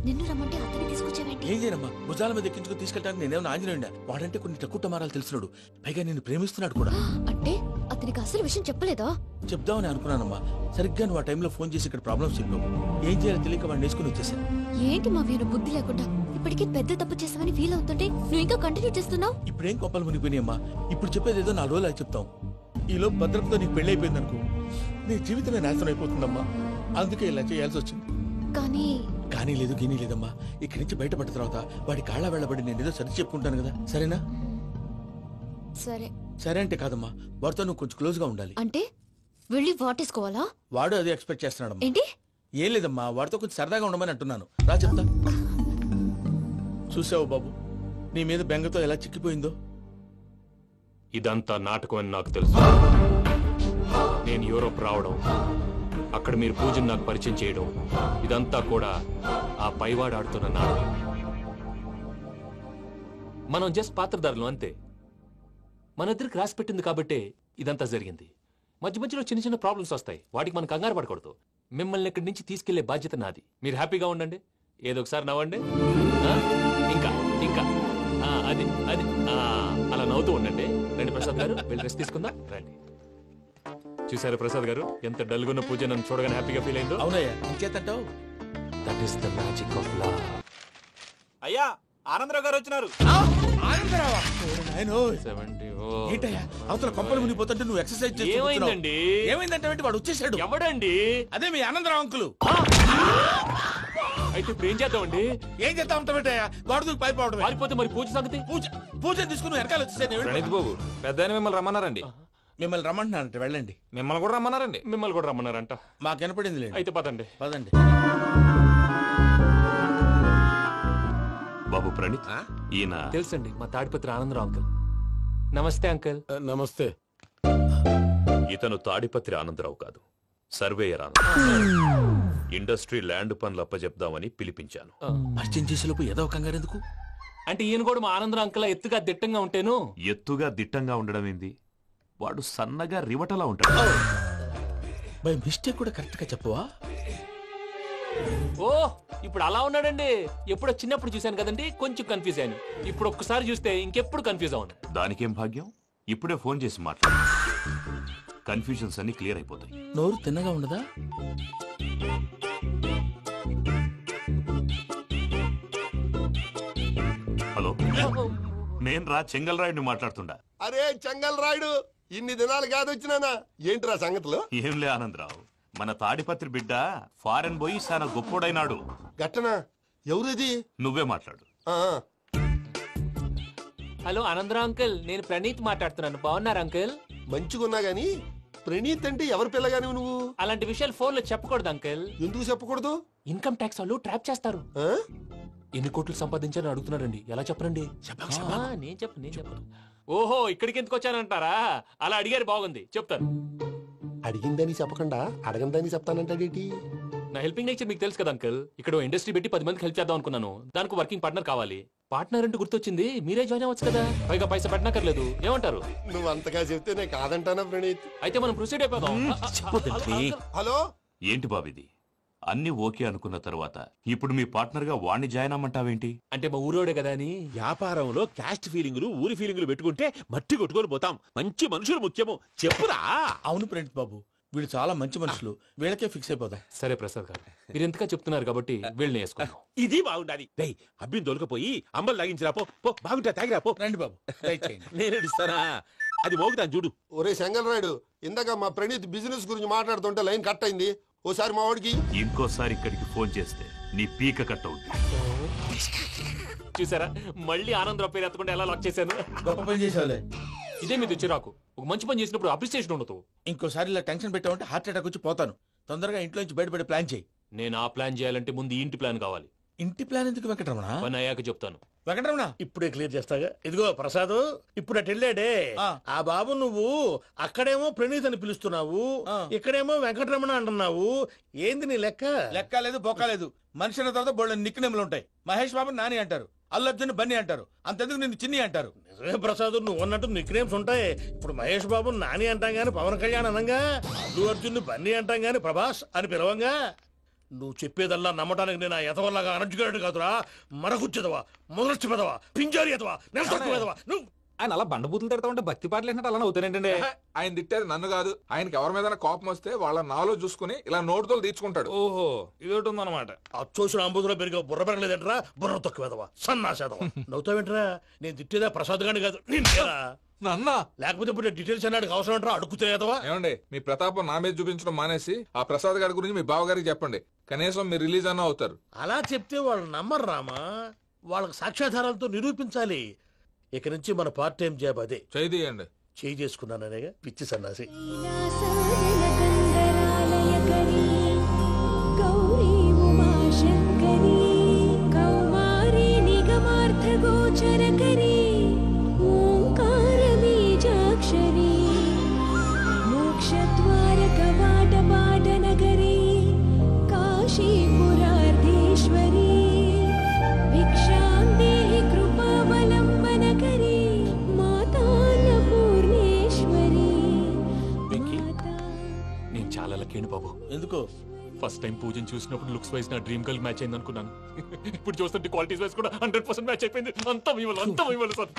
నిన్ను రమ్మంటే అతన్ని తీసుకొచ్చావేంటి? ఏం చేయనమ్మా, భుజాల మీద ఎక్కించుకుని తీసుకెళ్ళడానికి నేనేమన్నా ఆంజనేయుడా? వాడంటే కొన్ని తక్కువ టమారాలు తెలిసినాడు, పైగా నేను ప్రేమిస్తున్నాడు కూడా. అంటే అతనికి అసలు విషయం చెప్పలేదా? చెప్దామని అనుకున్నానమ్మా, సరిగ్గా నువ్వు ఆ టైంలో ఫోన్ చేసి ఇక్కడ ప్రాబ్లమ్స్ చెప్పావు. ఏం చేయాలో తెలియక వాడిని వేసుకుని వచ్చేసాను. ఏంటి మా వీరు బుద్ధి లేకుండా ఇప్పటికే పెద్ద తప్పు చేసావని ఫీల్ అవుతుంటే నువ్వు ఇంకా కంటిన్యూ చేస్తున్నావు? ఇప్పుడేం కొప్పలు మునిగిపోయినాయమ్మా, ఇప్పుడు చెప్పేది ఏదో 4 రోజులు చెప్తాం. ఈలో భద్రతతో నీకు పెళ్లి అయిపోయింది అనుకో, నీ జీవితమే నాశనం అయిపోతుందమ్మా. అందుకే ఇలా చేయాల్సి వచ్చింది. కానీ లేదు గీనీ లేదమ్మా, ఇక్కడి నుంచి బయటపడ్డ తర్వాత వాడి కాళ్ళ వెళ్ళబడి నేను ఏదో సరి చెప్పుకుంటాను కదా, సరేనా? సరే. సరే అంటే కాదమ్మా, వాడితో నువ్వు కొంచెం క్లోజ్ గా ఉండాలి. అంటే వెళ్ళి వాటేసుకోవాలా? వాడు అదే ఎక్స్పెక్ట్ చేస్తున్నాడమ్మా. ఏంటి? ఏం లేదమ్మా, వాడితో కొంచెం సరదాగా ఉండమని అంటున్నాను. రా చెప్తా. చూసావు బాబు, నీ మీద బెంగతో ఎలా చిక్కిపోయిందో. ఇదంతా నాటకం అని నాకు తెలుసు. నేను యూరోప్ రావడం, అక్కడ మీరు పూజను నాకు పరిచయం చేయడం, ఇదంతా కూడా ఆ పైవాడు ఆడుతున్న నాటకం. మనం జస్ట్ పాత్రధారులు అంతే. మన ఇద్దరికి రాసి పెట్టింది కాబట్టే ఇదంతా జరిగింది. మధ్య మధ్యలో చిన్న చిన్న ప్రాబ్లమ్స్ వస్తాయి, వాటికి మనం కంగారు పడకూడదు. మిమ్మల్ని ఇక్కడి నుంచి తీసుకెళ్లే బాధ్యత నాది. మీరు హ్యాపీగా ఉండండి, ఏదో ఒకసారి నవ్వండి. ఇంకా ఇంకా అది అది అలా నవ్వుతూ ఉండండి. రండి ప్రసాద్ గారు, వెళ్ళి రెస్ట్ తీసుకుందాం. రండి. చూసారు ప్రసాద్ గారు, ఎంత డల్గున్న పూజ నన్ను చూడగానే హ్యాపీగా ఫీల్ అయిందో? అవునయ్యా, ఇంకేతంటావు? That is the magic of love. అయ్యా ఆనందరావు గారు వచ్చినారు. ఏంటయ్యా అవతల కొంపలు మునిగిపోతుంటే నువ్వు ఎక్సర్సైజ్ చేస్తూ ఏమైందండి? ఏమైందంటే వాడు వచ్చేసాడు. ఎవడండి? అదే మీ ఆనందరావు అంకులు. అయితే ఇప్పుడు ఏం చేద్దామండి? ఏం చేస్తా ఉంటావేటయ్యా, వాడు పైపోవడం. పారిపోతే మరి పూజ సంగతి? పూజ తీసుకుని వెనకాల వచ్చేసాను. ప్రణీత్ బాబు, పెద్ద మిమ్మల్ని రమ్మన్నారండి. మిమ్మల్ని రమ్మంటున్నారంట, వెళ్ళండి. మిమ్మల్ని కూడా రమ్మన్నారండి. మిమ్మల్ని కూడా రమ్మన్నారంట. మాకు వినపడింది లేదు. అయితే పదండి. పదండి. బాబు ప్రణీత్, ఈయన తెలుసండి, మా తాడిపత్రి ఆనందరావు అంకుల్. నమస్తే అంకుల్. నమస్తే. ఇతను తాడిపత్రి ఆనందరావు కాదు, సర్వేయర్ ఆనందరావు. ఇండస్ట్రీ ల్యాండ్ పనులు అప్పచెప్దామని పిలిపించాను. పరిచయం చేసేలోపు ఏదో కంగారు ఎందుకు? అంటే ఈయన కూడా మా ఆనందరావు అంకుల్ ఎత్తుగా దిట్టంగా ఉంటేను. ఎత్తుగా దిట్టంగా ఉండడం ఏంది, వాడు సన్నగా రివటలా ఉంటాడు. బై మిస్టేక్ కూడా కరెక్ట్ గా చెప్పవా? ఓ ఇప్పుడు అలా ఉన్నాడండి. ఎప్పుడో చిన్నప్పుడు చూశాను కదండి, కొంచెం కన్ఫ్యూజ్ అయ్యాను. ఇప్పుడు ఒక్కసారి చూస్తే ఇంకెప్పుడు కన్ఫ్యూజ్ అవును. దానికేం భాగ్యం, ఇప్పుడే ఫోన్ చేసి మాట్లాడు, కన్ఫ్యూజన్స్ అన్ని క్లియర్ అయిపోతాయి. నోరు తిన్నగా ఉండదా? హలో, నేను రా చెంగల్ రాయుడిని మాట్లాడుతుండా. అరే చెంగల్ రాయుడు, ఇన్ని దినాలు కాదు వచ్చినానా? ఏంట్రా సంగతులు? ఏంలే ఆనందరావు, మన తాడిపత్రి బిడ్డ ఫారెన్ పోయి చాలా గొప్పోడైనాడు. గట్టనా? ఎవరిది? నువ్వే మాట్లాడు. హలో ఆనందరావు అంకుల్, నేను ప్రణీత్ మాట్లాడుతున్నాను. బాగున్నారు అంకుల్? మంచిగున్నా గాని ప్రణీత్ అంటే ఎవరి పిల్లగాని నువ్వు? అలాంటి విషయాలు ఫోన్ లో చెప్పకూడదు అంకుల్. ఎందుకు చెప్పకూడదు? ఇన్కమ్ ట్యాక్స్ వాళ్ళు ట్రాప్ చేస్తారు. ఎన్ని కోట్లు సంపాదించాలని అడుగుతున్నారండి, ఎలా చెప్పరండి? నేను చెప్పను. ఓహో, ఇక్కడికి ఎందుకు వచ్చానంటారా? అలా అడిగారు, బాగుంది, చెప్తాను. అడిగిందని చెప్పకుండా అడగందని చెప్తానంటాడేంటి? నా హెల్పింగ్ నేచర్ మీకు తెలుసు కదా అంకుల్. ఇక్కడ ఇండస్ట్రీ పెట్టి 10 మందికి హెల్ప్ చేద్దాం అనుకున్నాను. దానికి వర్కింగ్ పార్ట్నర్ కావాలి. పార్ట్నర్ అంటే గుర్తొచ్చింది, మీరే జాయిన్ అవ్వచ్చు కదా, పైగా పైసా పెట్టనక్కర్లేదు. ఏమంటారు? నువ్వు అంతగా చెప్తే నేను కాదంటానా ప్రణీత్? అయితే మనం ప్రొసీడ్ అయిపోదాం. హలో, ఏంటి బాబిది, అన్ని ఓకే అనుకున్న తర్వాత ఇప్పుడు మీ పార్ట్నర్ గా వాణ్ణి జాయిన్ అమ్మంటావేంటి? అంటే మా ఊరోడే కదా అని. వ్యాపారంలో క్యాస్ట్ ఫీలింగులు, ఊరి ఫీలింగులు పెట్టుకుంటే మట్టి కొట్టుకొని పోతాం. మంచి మనుషులు ముఖ్యము, చెప్పురా. అవును ప్రణీత్ బాబు, వీళ్ళు చాలా మంచి మనుషులు, వీళ్ళకే ఫిక్స్ అయిపోదాం. సరే ప్రసాద్ గారు, మీరు ఎంతగా చెప్తున్నారు కాబట్టి వీళ్ళని వేసుకుందాం. ఇది బాగుండాలి. డై అబ్బిని దొలకపోయి అంబలు లాగించిరా పో. బాగుంటా, తాగిరా పో. రండి బాబు, నేను ఇస్తానా? అది మోగుతాను చూడు. ఒరే చెంగల్ రాయుడు, ఇందాక మా ప్రణీత్ బిజినెస్ గురించి మాట్లాడుతుంటే లైన్ కట్ అయింది. ఓసారి మా వాడికి ఇంకోసారి ఇక్కడికి ఫోన్ చేస్తే నీ పీక కట్ అవుతుంది. చూసారా, మళ్ళీ ఆనందరావు పేరు ఎత్తకుండా ఎలా లాక్ చేశాను. గొప్ప పని చేసావులే. ఇదే మీ చిరాకు. ఒక మంచి పని చేసినప్పుడు అప్రిసియేషన్ ఉండదు. ఇంకోసారి ఇలా టెన్షన్ పెట్టామంటే హార్ట్ అటాక్ వచ్చి పోతాను. తొందరగా ఇంట్లో నుంచి బయటపడే ప్లాన్ చేయి. నేను ఆ ప్లాన్ చేయాలంటే ముందు ఈ ఇంటి ప్లాన్ కావాలి. ఇంటి ప్లాన్ ఎందుకు వెంకటరమణ? పని అయ్యాక చెప్తాను. వెంకటరమణ ఇప్పుడే క్లియర్ చేస్తాగా. ఇదిగో ప్రసాద్, ఇప్పుడు అటు వెళ్ళాడే ఆ బాబు, నువ్వు అక్కడేమో ప్రణీత్ అని పిలుస్తున్నావు, ఇక్కడేమో వెంకటరమణ అంటున్నావు. ఏంది నీ లెక్క? లెక్క లేదు బొక్క లేదు. మనిషి అన్న తర్వాత బోళ్ళ నిక్నెములు ఉంటాయి. మహేష్ బాబు నాని అంటారు, అల్లు అర్జున్ బన్నీ అంటారు, అంతెందుకు నిన్ను చిన్ని అంటారు. నిజమే ప్రసాద్, నువ్వు అన్నట్టు నిక్నేమ్స్ ఉంటాయి. ఇప్పుడు మహేష్ బాబు నాని అంటాం గాని పవన్ కళ్యాణ్ అనంగా, అల్లు అర్జున్ బన్నీ అంటాం గాని ప్రభాస్ అని పిలవంగా. నువ్వు చెప్పేదల్లా నమ్మటానికి నేను ఎతవల్లాగా అనర్జుకేటెడ్ కాదురా. మరగుచ్చదవా, మొదలచ్చి పెదవా, పింజారి ఎదవా, నెలసొక్కుదవా. నువ్వు ఆయన అలా బండబూతులు తిడతా ఉంటే భక్తి పాటలు ఏంటంటే అలా అవుతానంటే. ఆయన తిట్టేది నన్ను కాదు, ఆయనకి ఎవరి మీద కోపం వస్తే వాళ్ళ నాలో చూసుకుని ఇలా నోటుతో తీర్చుకుంటాడు. ఓహో, ఇదొకటి ఉందన్నమాట. అచ్చోసిన అంబుధులో పెరిగే బుర్ర పెరగలేదంటరా, బుర్ర తొక్కువేదవా, సన్నాసేదవా. నవ్వుతావేంట్రా? నేను తిట్టేదా ప్రసాద్ గాని కాదు, నిన్నేరా. నన్నా లేకపోతే ఇప్పుడు డీటెయిల్స్ అన్నాడు అవసరం అంటారా? అడుగుతాయేదవా? ఏమండి, మీ ప్రతాపం నా మీద చూపించడం మానేసి ఆ ప్రసాద్ గారి గురించి మీ బావగారికి చెప్పండి. కనీసం మీరు రిలీజ్ అన్న అవుతారు. అలా చెప్తే వాళ్ళు నమ్మరు రామా. వాళ్ళకి సాక్ష్యాధారాలతో నిరూపించాలి. ఇక నుంచి మన పార్ట్ టైం జాబ్ అదే. చేయండి. చేయి చేసుకున్నాననేగా పిచ్చి సన్నాసి. గౌరీ ఉమాశంకరీ కౌమారీ నిగమార్థగోచరకరీ ఓంకార బీజాక్షరీ మోక్షద్వార కవాట పాటనగరీ కాశీపురార్ధేశ్వరీ భిక్షాం దేహి కృపావలంబనకరీ మాతాన్నపూర్ణేశ్వరీ. నేను చాలా లక్కీని బాబు. ఎందుకో? ఫస్ట్ టైం పూజను చూసినప్పుడు లుక్స్ వైజ్ నా డ్రీమ్ గర్ల్ మ్యాచ్ అయింది అనుకున్నాను. ఇప్పుడు చూస్తుంటే క్వాలిటీస్ వైజ్ కూడా 100% మ్యాచ్ అయిపోయింది. అంతా ఇవ్వాలి సార్.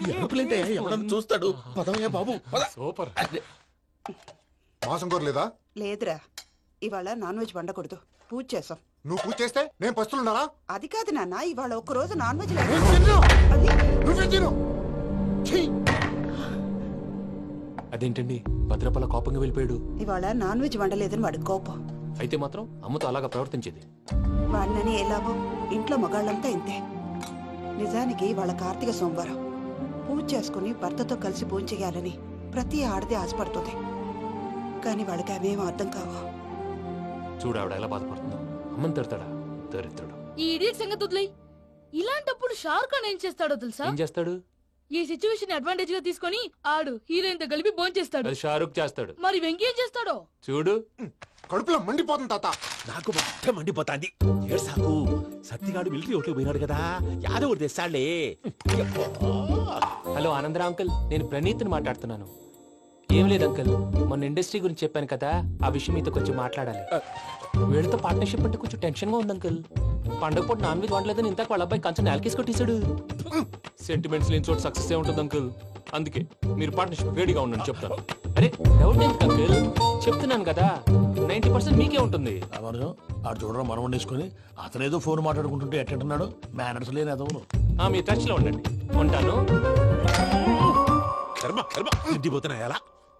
ఎవడన్నా చూస్తాడు. పదవయ్యా బాబు. సూపర్. మాసం కోరలేదా? లేదురా, ఇవాళ నాన్ వెజ్ వండకూడదు. పూజ చేసాం. నువ్వు పూజ చేస్తే నేను పస్తులున్నారా? అది కాదు నాన్న, ఇవాళ ఒక్కరోజు నాన్ వెజ్ అదేంటండి భద్రపల కోపంగా వెళ్ళిపోయాడు? ఇవాళ నాన్ వెజ్ వండలేదని వాడి కోపం. అయితే మాత్రం అమ్మతో అలాగా ప్రవర్తించేది. వాడినని ఎలాగో ఇంట్లో మగాళ్ళంతా ఇంతే. నిజానికి వాళ్ళ కార్తీక సోమవారం పూజ చేసుకుని భర్తతో కలిసి పూజ చేయాలని ప్రతి ఆడది ఆశపడుతుంది. కానీ వాళ్ళకి అవేం అర్థం కావు. చూడు ఆవిడ ఎలా బాధపడుతుందో. అమ్మని తిడతాడా దరిద్రుడు. ఈ ఇడియట్ సంగతి వదిలేయ్. ఇలాంటప్పుడు షారుఖ్ ఖాన్ ఏం చేస్తాడో తెలుసా? ఏం చేస్తాడు? ఈ సిచ్యువేషన్ అడ్వాంటేజ్ గా తీసుకొని ఆడు హీరోయిన్ తో కలిపి బోన్ చేస్తాడు. అది షారుఖ్ చేస్తాడు. మరి వెంకీ ఏం చేస్తాడో చూడు. కడుపులో మండిపోతుంది తాత. నాకు మొత్తం మండిపోతాంది. ఏడ్సాకు, సత్తిగాడు మిలిటరీ ఓట్లు పోయినాడు కదా, యాదవ్ తెస్తాడులే. హలో ఆనందరా అంకుల్, నేను ప్రణీత్ని మాట్లాడుతున్నాను. ఏం లేదు అంకుల్, మొన్న ఇండస్ట్రీ గురించి చెప్పాను కదా, ఆ విషయం మీతో కొంచెం మాట్లాడాలి. వీళ్ళతో పార్ట్నర్షిప్ అంటే కొంచెం టెన్షన్ గా ఉంది అంకుల్. పండగ పూట నాన్ వెజ్ వండలేదని ఇంతకు వాళ్ళ అబ్బాయి కంచెం నేలకేసి కొట్టేశాడు. సెంటిమెంట్స్ లేని చోట సక్సెస్ ఏ ఉంటుంది అంకుల్. అందుకే మీరు పార్ట్నర్షిప్ రెడీగా ఉండండి చెప్తాను. అరే డౌట్ ఏంటి అంకుల్, చెప్తున్నాను కదా 90% మీకే ఉంటుంది. ఆడు చూడడం మనం వండేసుకుని అతనేదో ఫోన్ మాట్లాడుకుంటుంటే ఎట్టంటున్నాడు. మేనర్స్ లేని అదవును. మీ టచ్ లో ఉండండి. ఉంటాను. కర్మ కర్మ తిండిపోతున్నాయా?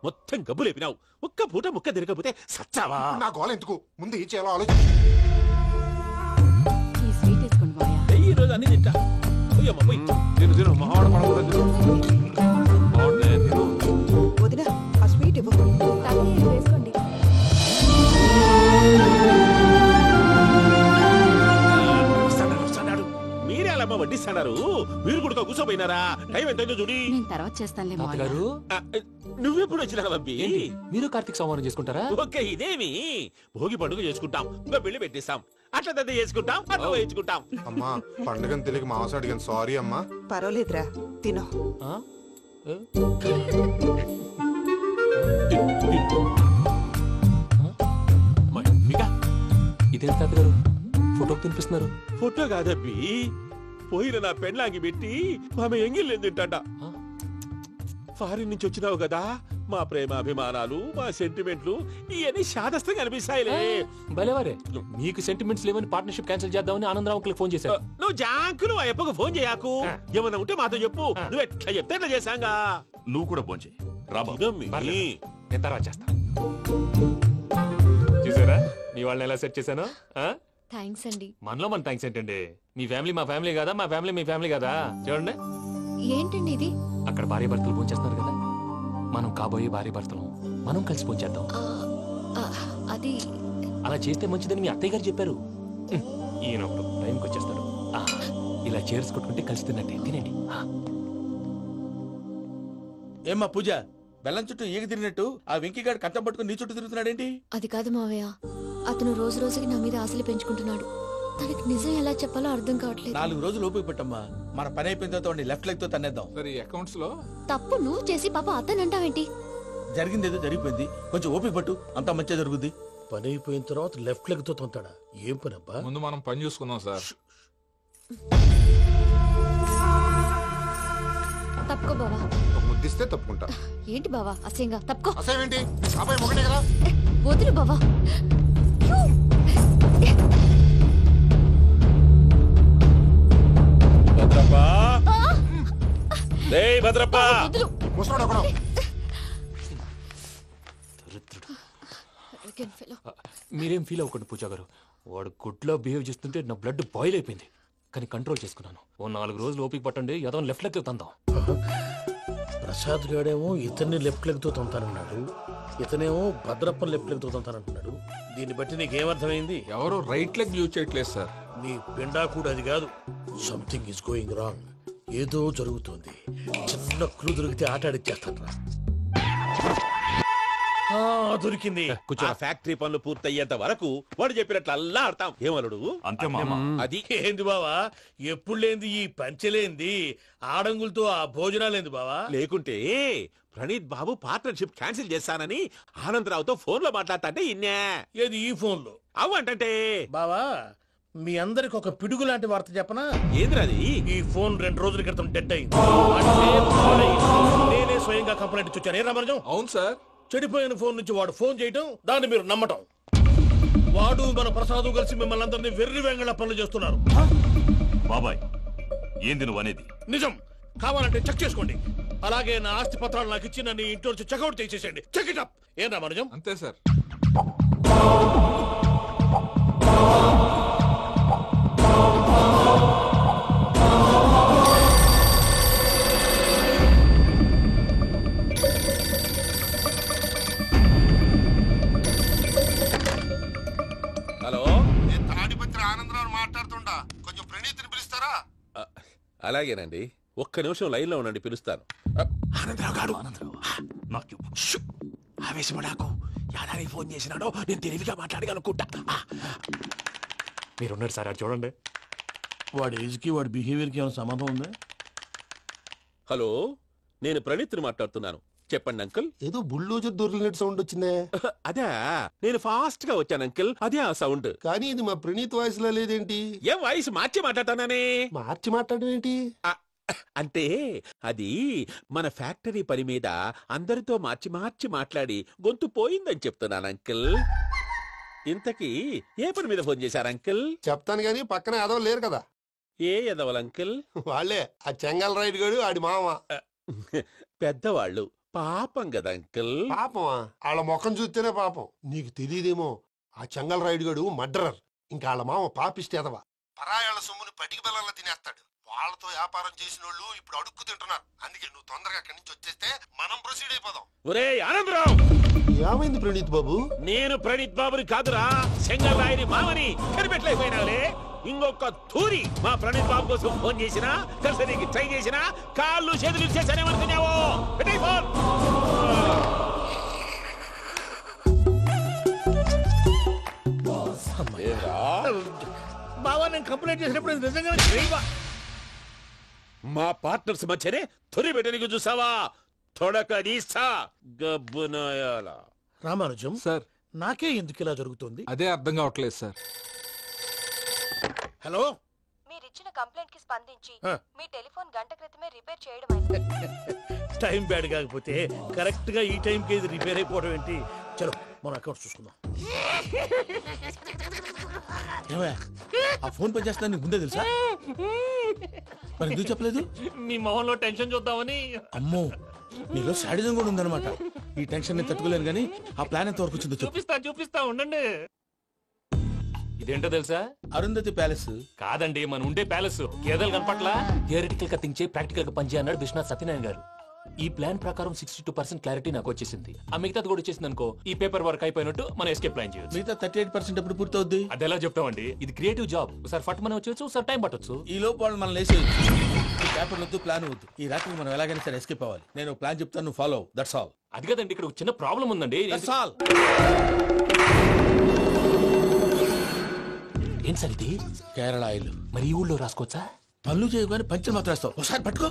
మొత్తం గబ్బు లేపినావు. ఒక్క పూట ముక్క తిరగకపోతే సచ్చావా? నా గోల ఎందుకు, ముందు ఈ చేయాలో ఆలోచించు. ఈ రోజు అన్ని తింటా. వదినా ఆ స్వీట్ ఇవ్వు. వేసుకోండి. మీరే అలా వడ్డిస్తున్నారు. మీరు కూడా కూర్చోపోయినారా? టైం ఎంతైందో చూడి. తర్వాత చేస్తానులే తాతగారు. నువ్వెప్పుడు వచ్చినా అబ్బి? మీరు కార్తీక్ సంహారం చేసుకుంటారా? ఓకే, ఇదేమి భోగి పండుగ చేసుకుంటాం, ఇంకా పెళ్లి పెట్టిస్తాం, అట్లా దద్ద చేసుకుంటాం, అట్లా వేయించుకుంటాం. అమ్మా పండుగని తెలియక మాంసం అడిగాను, సారీ అమ్మా. పర్వాలేదురా, తినో. ఇదేంటి తాతగారు ఫోటోకి తినిపిస్తున్నారు? ఫోటో కాదబ్బి, పోయిన నా పెళ్ళాంగి పెట్టి ఆమె ఎంగిల్లేం తింటాడ. ఫారిన్ నుంచి వచ్చినావు కదా, మా ప్రేమ అభిమానాలు, మా సెంటిమెంట్లు ఇవన్నీ శాదస్తంగా అనిపిస్తాయిలే. భలేవారే, మీకు సెంటిమెంట్స్ లేవని పార్ట్నర్షిప్ క్యాన్సిల్ చేద్దామని ఆనందరావు ఫోన్ చేశారు. నువ్వు జాంకులు ఆ ఎప్పకు ఫోన్ చేయకు. ఏమన్నా ఉంటే మాతో చెప్పు. నువ్వు ఎట్లా చెప్తే ఎట్లా చేశాంగా. నువ్వు కూడా ఫోన్ చేయి. నేను తర్వాత చేస్తా. చూసారా మీ వాళ్ళని ఎలా సెట్ చేశాను? థ్యాంక్స్ అండి. మనలో మన థ్యాంక్స్ ఏంటండి? మీ ఫ్యామిలీ మా ఫ్యామిలీ కదా, మా ఫ్యామిలీ మీ ఫ్యామిలీ కదా. చూడండి ఏంటండి ఇది? అక్కడ భార్య భర్తలు ఫోన్ చేస్తున్నారు కదా, మనం కాబోయే భార్య భర్తలు మనం కలిసి పోంచేద్దాం. అది అలా చేస్తే మంచిదని మీ అత్తయ్య గారు చెప్పారు. ఈయన ఒకడు టైంకి వచ్చేస్తాడు. ఇలా చేర్స్ కొట్టుకుంటే కలిసి తిన్నట్టే. తినండి. ఏమ్మా పూజ, బెల్లం చుట్టూ ఈగ తిరిగినట్టు ఆ వెంకీగాడు కంటం పట్టుకుని నీ చుట్టూ తిరుగుతున్నాడేంటి? అది కాదు మావయ్య, అతను రోజు రోజుకి నా మీద ఆశలు పెంచుకుంటున్నాడు. తనకి నిజం ఎలా చెప్పాలో అర్థం కావట్లేదు. 4 రోజులు ఓపిక పట్టమ్మా, మన పని అయిపోయిన తర్వాత లెఫ్ట్ లెగ్ తో తన్నేద్దాం. సరే అకౌంట్స్ లో తప్పు నువ్వు చేసి పాప అతను అంటావేంటి? జరిగింది ఏదో జరిగిపోయింది, కొంచెం ఓపిక పట్టు, అంతా మంచిగా జరుగుద్ది. పని అయిపోయిన తర్వాత లెఫ్ట్ లెగ్ తో తొంతాడా? ఏం పని అబ్బా? ముందు మనం పని చూసుకుందాం సార్. తప్పుకో బావా. ముద్దిస్తే తప్పుకుంటా. ఏంటి బావా అసహ్యంగా? తప్పుకో. అసహ్యం అబ్బాయి ఒకటే కదా. వదులు బావా. భద్రప్పా, రేయ్ భద్రప్పా. ముసలోడు ఒకడు. మీరేం ఫీల్ అవ్వకండి పూజా గారు. వాడు గుడ్లో బిహేవ్ చేస్తుంటే నా బ్లడ్ బాయిల్ అయిపోయింది. కానీ కంట్రోల్ చేసుకున్నాను. ఓ 4 రోజులు ఓపిక పట్టండి, ఏదో లెఫ్ట్ లెగ్ తందాం. ప్రసాద్ గాడేమో ఇతన్ని లెఫ్ట్ లెగ్ తో తొంతానన్నాడు, ఇతనేమో భద్రప్పని లెఫ్ట్ లెగ్ తో తొంతానంటున్నాడు. దీన్ని బట్టి నీకేమర్థమైంది? ఎవరు రైట్ లెగ్ యూజ్ చేయట్లేదు సార్. నీ పిండా కూడా అది కాదు. Something is going wrong. ఏదో జరుగుతుంది. చిన్న క్లూ దొరికితే ఆట ఆడిచ్చేస్తాను రా. దొరికింది. ఆ ఫ్యాక్టరీ పనులు పూర్తయ్యేంత వరకు వాడు చెప్పినట్లు అల్లా ఆడతాం. ఏమలుడు అంతే మామ. అది ఏంది బావా, ఎప్పుడు లేంది ఈ పంచలేంది, ఆడంగులతో ఆ భోజనాలేంది బావా? లేకుంటే ప్రణీత్ బాబు పార్ట్నర్షిప్ క్యాన్సిల్ చేస్తానని ఆనందరావుతో ఫోన్ లో మాట్లాడతాంటే ఇన్నే. ఏది ఈ ఫోన్ లో? అవ్వంటే బావా, మీ అందరికి ఒక పిడుగు లాంటి వార్త చెప్పనా? ఏంద్రది? ఈ ఫోన్ 2 రోజుల క్రితం డెడ్ అయింది. అంటే నేనే స్వయంగా కంప్లైంట్ ఇచ్చాను. ఏ రామరాజం? అవును సార్. చెడిపోయిన ఫోన్ నుంచి వాడు ఫోన్ చేయటం, దాన్ని మీరు నమ్మటం. వాడు మన ప్రసాదు కలిసి మిమ్మల్ని అందరినీ వెర్రి వెంగళ పనులు చేస్తున్నారు. బాబాయ్, ఏంది నువ్వు అనేది? నిజం. కావాలంటే చెక్ చేసుకోండి. అలాగే నా ఆస్తి పత్రాలు నాకు ఇచ్చి నన్ను ఇంట్లో నుంచి చెక్అౌట్ చేసేసేయండి. Check it up. ఏం రామరాజం? అంతే సార్. హలో, నేను తాడిపత్రి ఆనందరావు మాట్లాడుతుండా. కొంచెం ప్రణీతిని పిలుస్తారా? అలాగేనండి. ఒక్క నిమిషం లైన్ లో ఉండండి, పిలుస్తాను. ఆనందరావు గాడు. ఆవేశపడాకు. యాదారి ఫోన్ చేసినాడో నేను తెలివిగా మాట్లాడగలనుకుంటా. మీరున్నారు సార్, అది చూడండి. వాడి ఏజ్ కి వాడి బిహేవియర్ కి ఏమైనా సంబంధం ఉందా? హలో, నేను ప్రణీత్ని మాట్లాడుతున్నాను. చెప్పండి అంకుల్. ఏదో బుల్డోజర్ దొరికినట్టు సౌండ్ వచ్చిందే. అదే, నేను ఫాస్ట్ గా వచ్చాను అంకుల్. అదే ఆ సౌండ్. కానీ ఇది మా ప్రణీత్ వాయిస్ లో లేదేంటి? ఏం వాయిస్ మార్చి మాట్లాడతానే? మార్చి మాట్లాడడం ఏంటి? అంటే అది మన ఫ్యాక్టరీ పని మీద అందరితో మార్చి మార్చి మాట్లాడి గొంతు పోయిందని చెప్తున్నాను అంకుల్. ఇంతకీ ఏ పని మీద ఫోన్ చేశారు అంకుల్? చెప్తాను గానీ పక్కన ఎదవ లేరు కదా. ఏ ఎదవలు అంకుల్? వాళ్ళే ఆ చెంగల్ రైడ్ గడు ఆడి మామ. పెద్దవాళ్ళు. పాపం కదా అంకుల్. పాపమా? వాళ్ళ ముఖం చూస్తేనే పాపం. నీకు తెలియదేమో, ఆ చెంగల్ రైడ్ గడు మర్డరర్. ఇంకా వాళ్ళ మామ పాపిస్తేదవా. పరాయాళ్ళ సొమ్ముని పటికి బెల్లంలో తినేస్తాడు. వాళ్ళతో వ్యాపారం చేసిన వాళ్ళు ఇప్పుడు అడుక్కు తింటున్నారు. అందుకే నువ్వు తొందరగా అక్కడి నుంచి వచ్చేస్తే మనం ప్రొసీడ్ అయిపోదాం. ఒరే ఆనందరావు, ఏమైంది ప్రణీత్ బాబు? నేను ప్రణీత్ బాబుని కాదురా, సెంగల్ రాయని మామని కనిపెట్టలేకపోయినావులే. ఇంకొక తూరి మా ప్రణీత్ బాబు కోసం ఫోన్ చేసినా, కలిసి ట్రై చేసినా కాళ్ళు చేతులు చేశానేమనుకున్నావో. పెట్టేయ్ ఫోన్. బావా, నేను కంప్లైంట్ చేసినప్పుడు ఇది నిజంగానే మా పార్ట్నర్స్ మధ్యనే తొలి పెట్టడానికి చూసావా? తొడక నీస్తా గబ్బునాయాల. రామానుజం సార్, నాకే ఎందుకు ఇలా జరుగుతుంది? అదే అర్థం కావట్లేదు సార్. హలో, మీరిచ్చిన కంప్లైంట్ కి స్పందించి మీ టెలిఫోన్ గంట క్రితమే రిపేర్ చేయడం అయింది. టైం బ్యాడ్ కాకపోతే కరెక్ట్ గా ఈ టైం కి ఇది రిపేర్ అయిపోవడం ఏంటి? చలో మన అకౌంట్ చూసుకుందాం. ఆ ఫోన్ పనిచేస్తున్నా నీకు ముందే తెలుసా? మరి ఎందుకు చెప్పలేదు? మీ మొహంలో టెన్షన్ చూద్దామని. అమ్మో, నీలో శాడిజం కూడా ఉందన్నమాట. ఈ టెన్షన్ నేను తట్టుకోలేను కానీ ఆ ప్లాన్ ఎంత వరకు వచ్చిందో చూపిస్తా ఉండండి. ఇదేంటో తెలుసా? అరుంధతి ప్యాలెస్ కాదండి, మన ఉండే ప్యాలెస్. గేదెలు కనపట్లా? థియరిటికల్ గా థింక్ చేయి, ప్రాక్టికల్ గా పనిచేయ అన్నాడు విశ్వనాథ్ సత్యనారాయణ గారు. ఈ ప్లాన్ ప్రకారం 62% క్లారిటీ నాకు వచ్చేసింది. ఆ మిగతాది కూడా వచ్చేసింది అనుకో, ఈ పేపర్ వర్క్ అయిపోయినట్టు మనం ఎస్కేప్ ప్లాన్ చేయొచ్చు. మిగతా 38% ఎప్పుడు పూర్తవుద్ది? అది ఎలా చెప్తామండి, ఇది క్రియేటివ్ జాబ్. ఒకసారి ఫట్ మనం వచ్చేచ్చు, ఒకసారి టైం పట్టొచ్చు. ఈ లోపు వాళ్ళు మనం లేసేయచ్చు. ఈ పేపర్ వద్దు, ప్లాన్ వద్దు. ఈ రాత్రి మనం ఎలాగైనా సరే ఎస్కేప్ అవ్వాలి. నేను ప్లాన్ చెప్తాను, నువ్వు ఫాలో. That's all. అది కదండి, ఇక్కడ చిన్న ప్రాబ్లం ఉందండి. That's all. ఏం సార్ ఇది? కేరళ ఆయిల్. మరి ఈ ఊళ్ళో రాసుకోవచ్చా? పనులు చేయగానే పంచలు మాత్రం వేస్తావు. ఒకసారి పట్టుకో.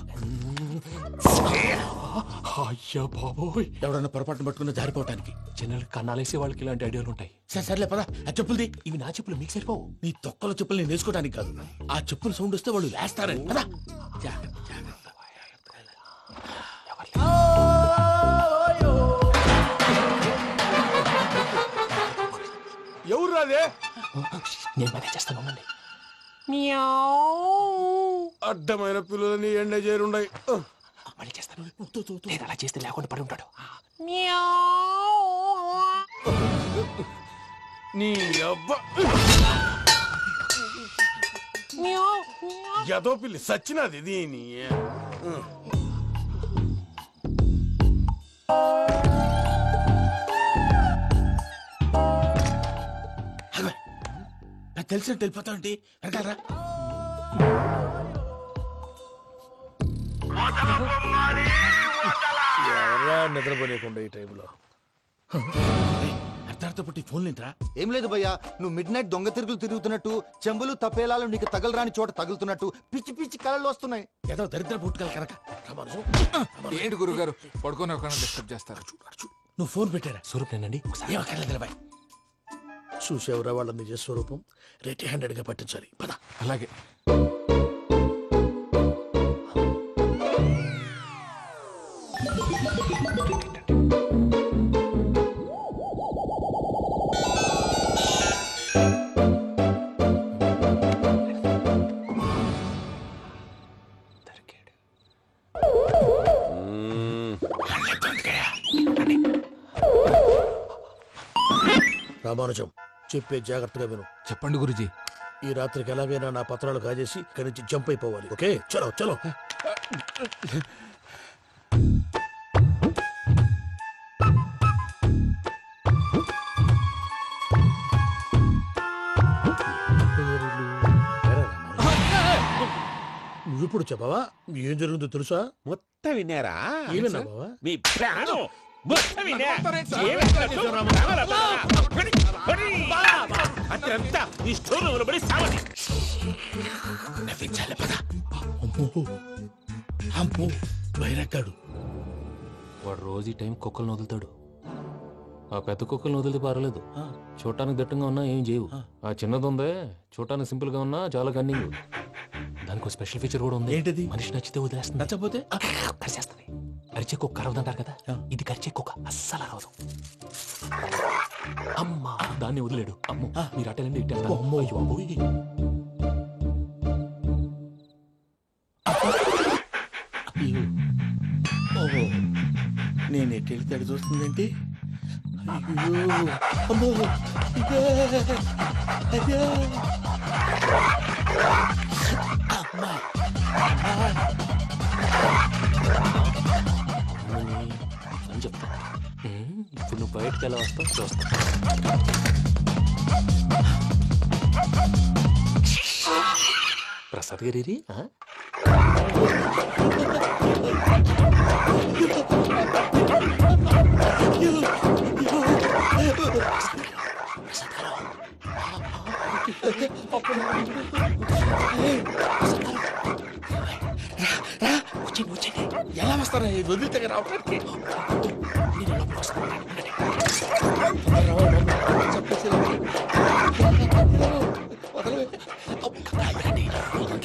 అయ్యా బాబోయ్, ఎవడన్నా పొరపాటున పట్టుకున్న జారిపోవటానికి. జనరల్ కన్నాలేసే వాళ్ళకి ఇలాంటి ఐడియాలు ఉంటాయి. సర్లే పదా, ఆ చెప్పులది. ఇవి నా చెప్పులు, మీకు సరిపోవు. నీ తొక్కల చెప్పులు నేను వేసుకోవడానికి కాదు, ఆ చెప్పులు సౌండ్ వస్తే వాళ్ళు వేస్తారని. పదా. ఎవరు రాదే? నేను మేనేజ్ చేస్తాను, ఉండండి. అడ్డమైన పిల్లలని ఎండ చేరుండయి. మళ్ళీ చేస్తాను. నేను అలా చేస్తే లేకుండా పడి ఉంటాడు. నీ అబ్బ ఎదో పిల్లి సచ్చినది దీని. నాకు తెలిసినట్టు వెళ్ళిపోతా ఉంటే వెనకాలరా. ఎవరా నిద్రపోలేకుండా ఈ టైంలో? అర్ధార్థ పుట్టి ఫోన్ లేంట్రా. ఏం లేదు భయ్యా, నువ్వు మిడ్ నైట్ దొంగ తిరుగులు తిరుగుతున్నట్టు, చెంబులు తపేలాలు నీకు తగలరాని చోట తగులుతున్నట్టు పిచ్చి పిచ్చి కళలు వస్తున్నాయి. ఏదో దరిద్ర పుట్టుకల కనుక. ఏంటి గురుగారు పడుకొని ఒక డిస్టర్బ్ చేస్తారు? నువ్వు ఫోన్ పెట్టారా? స్వరూపేనండి. చూసేవరా వాళ్ళ నిజ స్వరూపం. రెట్టి హ్యాండెడ్ గా పట్టించాలి. పద. అలాగే. రామానుజం, చెప్పే జాగ్రత్తగా విను. చెప్పండి గురుజీ. ఈ రాత్రికి ఎలాగైనా నా పత్రాలు కాజేసి ఇక్కడి నుంచి జంప్ అయిపోవాలి. ఓకే, చలో చలో. నువ్విప్పుడు చెప్పవా ఏం జరుగుతుందో తెలుసా? మొత్తం విన్నారా? ఏమన్నా బావా? మీ ప్రాణం మొత్తం విన్నా. అత్యంతా ఈ స్టోర్ పడి సావని నవ్వించాలి. పద. అమ్మో బైరక్కాడు. వాడు రోజు ఈ టైం కుక్కలను వదులుతాడు. ఆ పెద్ద కుక్కలను వదిలితే పర్వాలేదు, చూడటానికి దట్టంగా ఉన్నా ఏం చేయవు. ఆ చిన్నది ఉందే, చూడటానికి సింపుల్ గా ఉన్నా చాలా కన్నింగ్. దానికి స్పెషల్ ఫీచర్ కూడా ఉంది. ఏంటిది? మనిషి నచ్చితే వదిలేస్తుంది, నచ్చపోతే కరిచేస్తుంది. అరిచే కుక్క అరవదంటారు కదా, ఇది కరిచే కుక్క అస్సలు అరవదు. అమ్మా, దాన్ని వదిలేడు. అమ్మో, మీరు అటెండి ఇట్టే. ఓహో, నేను ఎటు వెళ్తే అటు చూస్తుందేంటి? అయ్యో అమ్మో, ఇదే అదే అమ్మా. అని చెప్తా. ఇప్పుడు నువ్వు బయటకు ఎలా వస్తావు చూస్తా. ప్రసాద్ గారి ఎలా వస్తారా? వదిలితే రావడానికి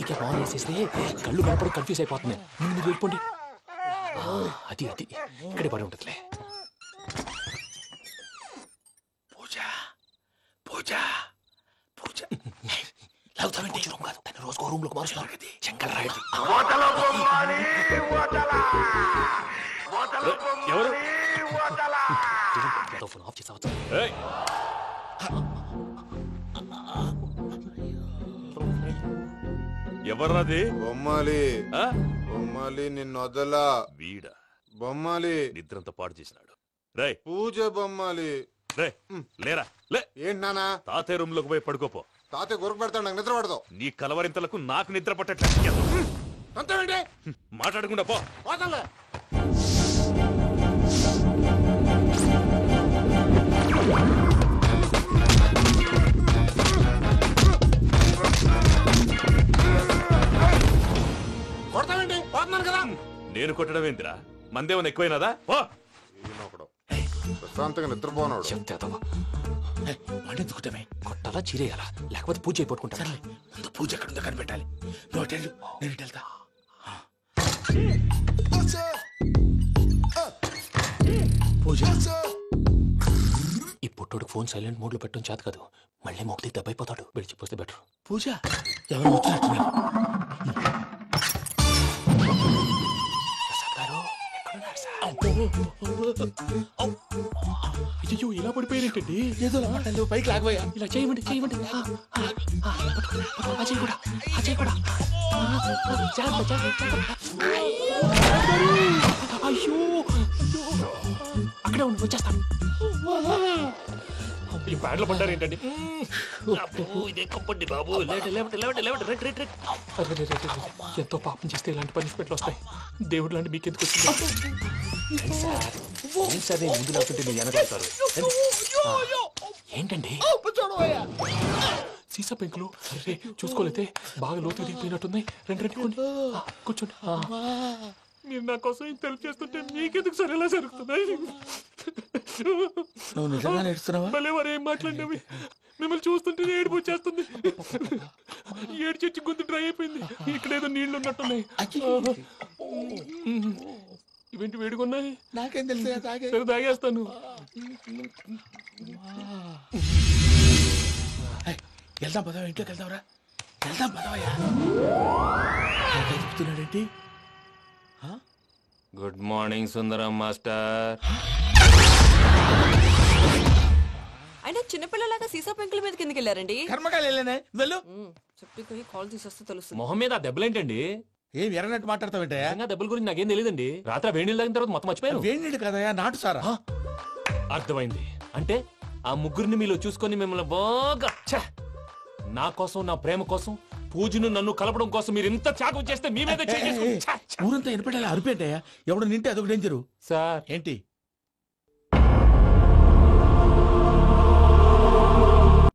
ఇంకే బాగా వేసేస్తే కళ్ళు కనపడి కన్ఫ్యూజ్ అయిపోతుంది. మీరు వెళ్ళిపోండి. అది అది ఇక్కడే పడి ఉంటుందిలే. పూజ పూజ పూజ లాగుతామంటే రూమ్ కాదు, తను రోజుకో రూమ్ లోకి మారుస్తున్నారు కదా. చెంగల్ రాయడు. ఎవరు ఆఫ్ చేసావచ్చు. ఎవర్రాది? బొమ్మాలి బొమ్మాలి నిన్ను వదలా. వీడ బొమ్మాలి నిద్రంతా పాడు చేసినాడు. రే పూజ బొమ్మాలి. రే లేరా లే. ఏంటి నానా? తాతయ్య రూమ్ లోకి పోయి పడుకోపో. తాతయ్య గురకు పెడతాడు, నాకు నిద్ర పడతావు. నీ కలవరింతలకు నాకు నిద్ర పట్టట్లేదు. మాట్లాడకుండా పో. కొడతావేంటి? పోతున్నాను కదా. నేను కొట్టడం ఏంటిరా? మందేమన్నా ఎక్కువైనదా? పో. ప్రశాంతంగా నిద్రపోనాడు. కొట్టాలా చీరేయాలా లేకపోతే పూజ అయిపోట్టుకుంటా. ముందు పూజ ఎక్కడుందో కనిపెట్టాలి. నోటెళ్ళు, నేను వెళ్తా. పూజ ఈ పుట్టోడు ఫోన్ సైలెంట్ మోడ్ లో పెట్టడం చేత కాదు. మళ్ళీ మొక్కి దెబ్బైపోతాడు. విడిచిపోతే బెటర్. పూజ ఎవరు వచ్చినట్టున్నారు? అయ్యో ఇలా పడిపోయారేంటండి? ఏదో పైకి లాగబోయా. ఇలా చేయమండి చేయమండి. అజయ్ కూడా అజయ్ కూడా అయ్యో అక్కడే ఉండి వచ్చేస్తాను. ఈ బ్యాడ్లో పడ్డారు ఏంటండి? ఎంతో పాపం చేస్తే ఇలాంటి పనిష్మెంట్లు వస్తాయి. దేవుడు లాంటి మీకెందుకు వచ్చింది? ముందు లేకుంటే మీరు వెనకాడతారు. ఏంటండి సీసా పెంకులు? అరే చూసుకోలేతే బాగా లోతు దిగిపోయినట్టున్నాయి. రెండు రెండు కూర్చోండి. మీరు నా కోసం ఇంత హెల్ప్ చేస్తుంటే మీకెందుకు సరే ఎలా జరుగుతున్నాయి? నువ్వు నిజంగా నేర్చుతున్నావా? మళ్ళీ వారు ఏం మాట్లాడినవి మిమ్మల్ని చూస్తుంటే ఏడుపు వచ్చేస్తుంది. ఏడు చచ్చి గొంతు డ్రై అయిపోయింది. ఇక్కడ ఏదో నీళ్లు ఉన్నట్టున్నాయి. ఇవేంటి వేడుకున్నాయి? నాకేం తెలుసు. సరే తాగేస్తాను. వెళ్దాం పదవా, ఇంట్లోకి వెళ్దాంరా. వెళ్దాం పదవయ్యా. చెప్తున్నాడేంటి? Good morning Sundaram master. అయినా చిన్నపిల్లలాగా సీసా పెంకుల మీద కిందకి వెళ్ళారండి. కర్మకాయలు వెళ్ళానే. వెళ్ళు. చెప్పి కాల్ తీసేస్తే తెలుసు. మొహం మీద ఆ దెబ్బలేంటండి? ఏం ఎర్రనట్టు మాట్లాడతావేంటయ్యా? దెబ్బల గురించి నాకేం తెలియదండి. రాత్రి వేడి నీళ్ళు తాగిన తర్వాత మొత్తం మర్చిపోయాను. వేడి నీళ్ళు కదయ్యా, నాటు సారా. అర్థమైంది. అంటే ఆ ముగ్గురిని మీలో చూసుకొని మిమ్మల్ని బాగా నా కోసం, నా ప్రేమ కోసం, పూజను నన్ను కలపడం కోసం మీరు ఇంత త్యాగం చేస్తే మీ మీద ఊరంతా వినపడేలా అరిపేంటయ్యా. ఎవడు నింటే అదొక డేంజరు. సార్ ఏంటి?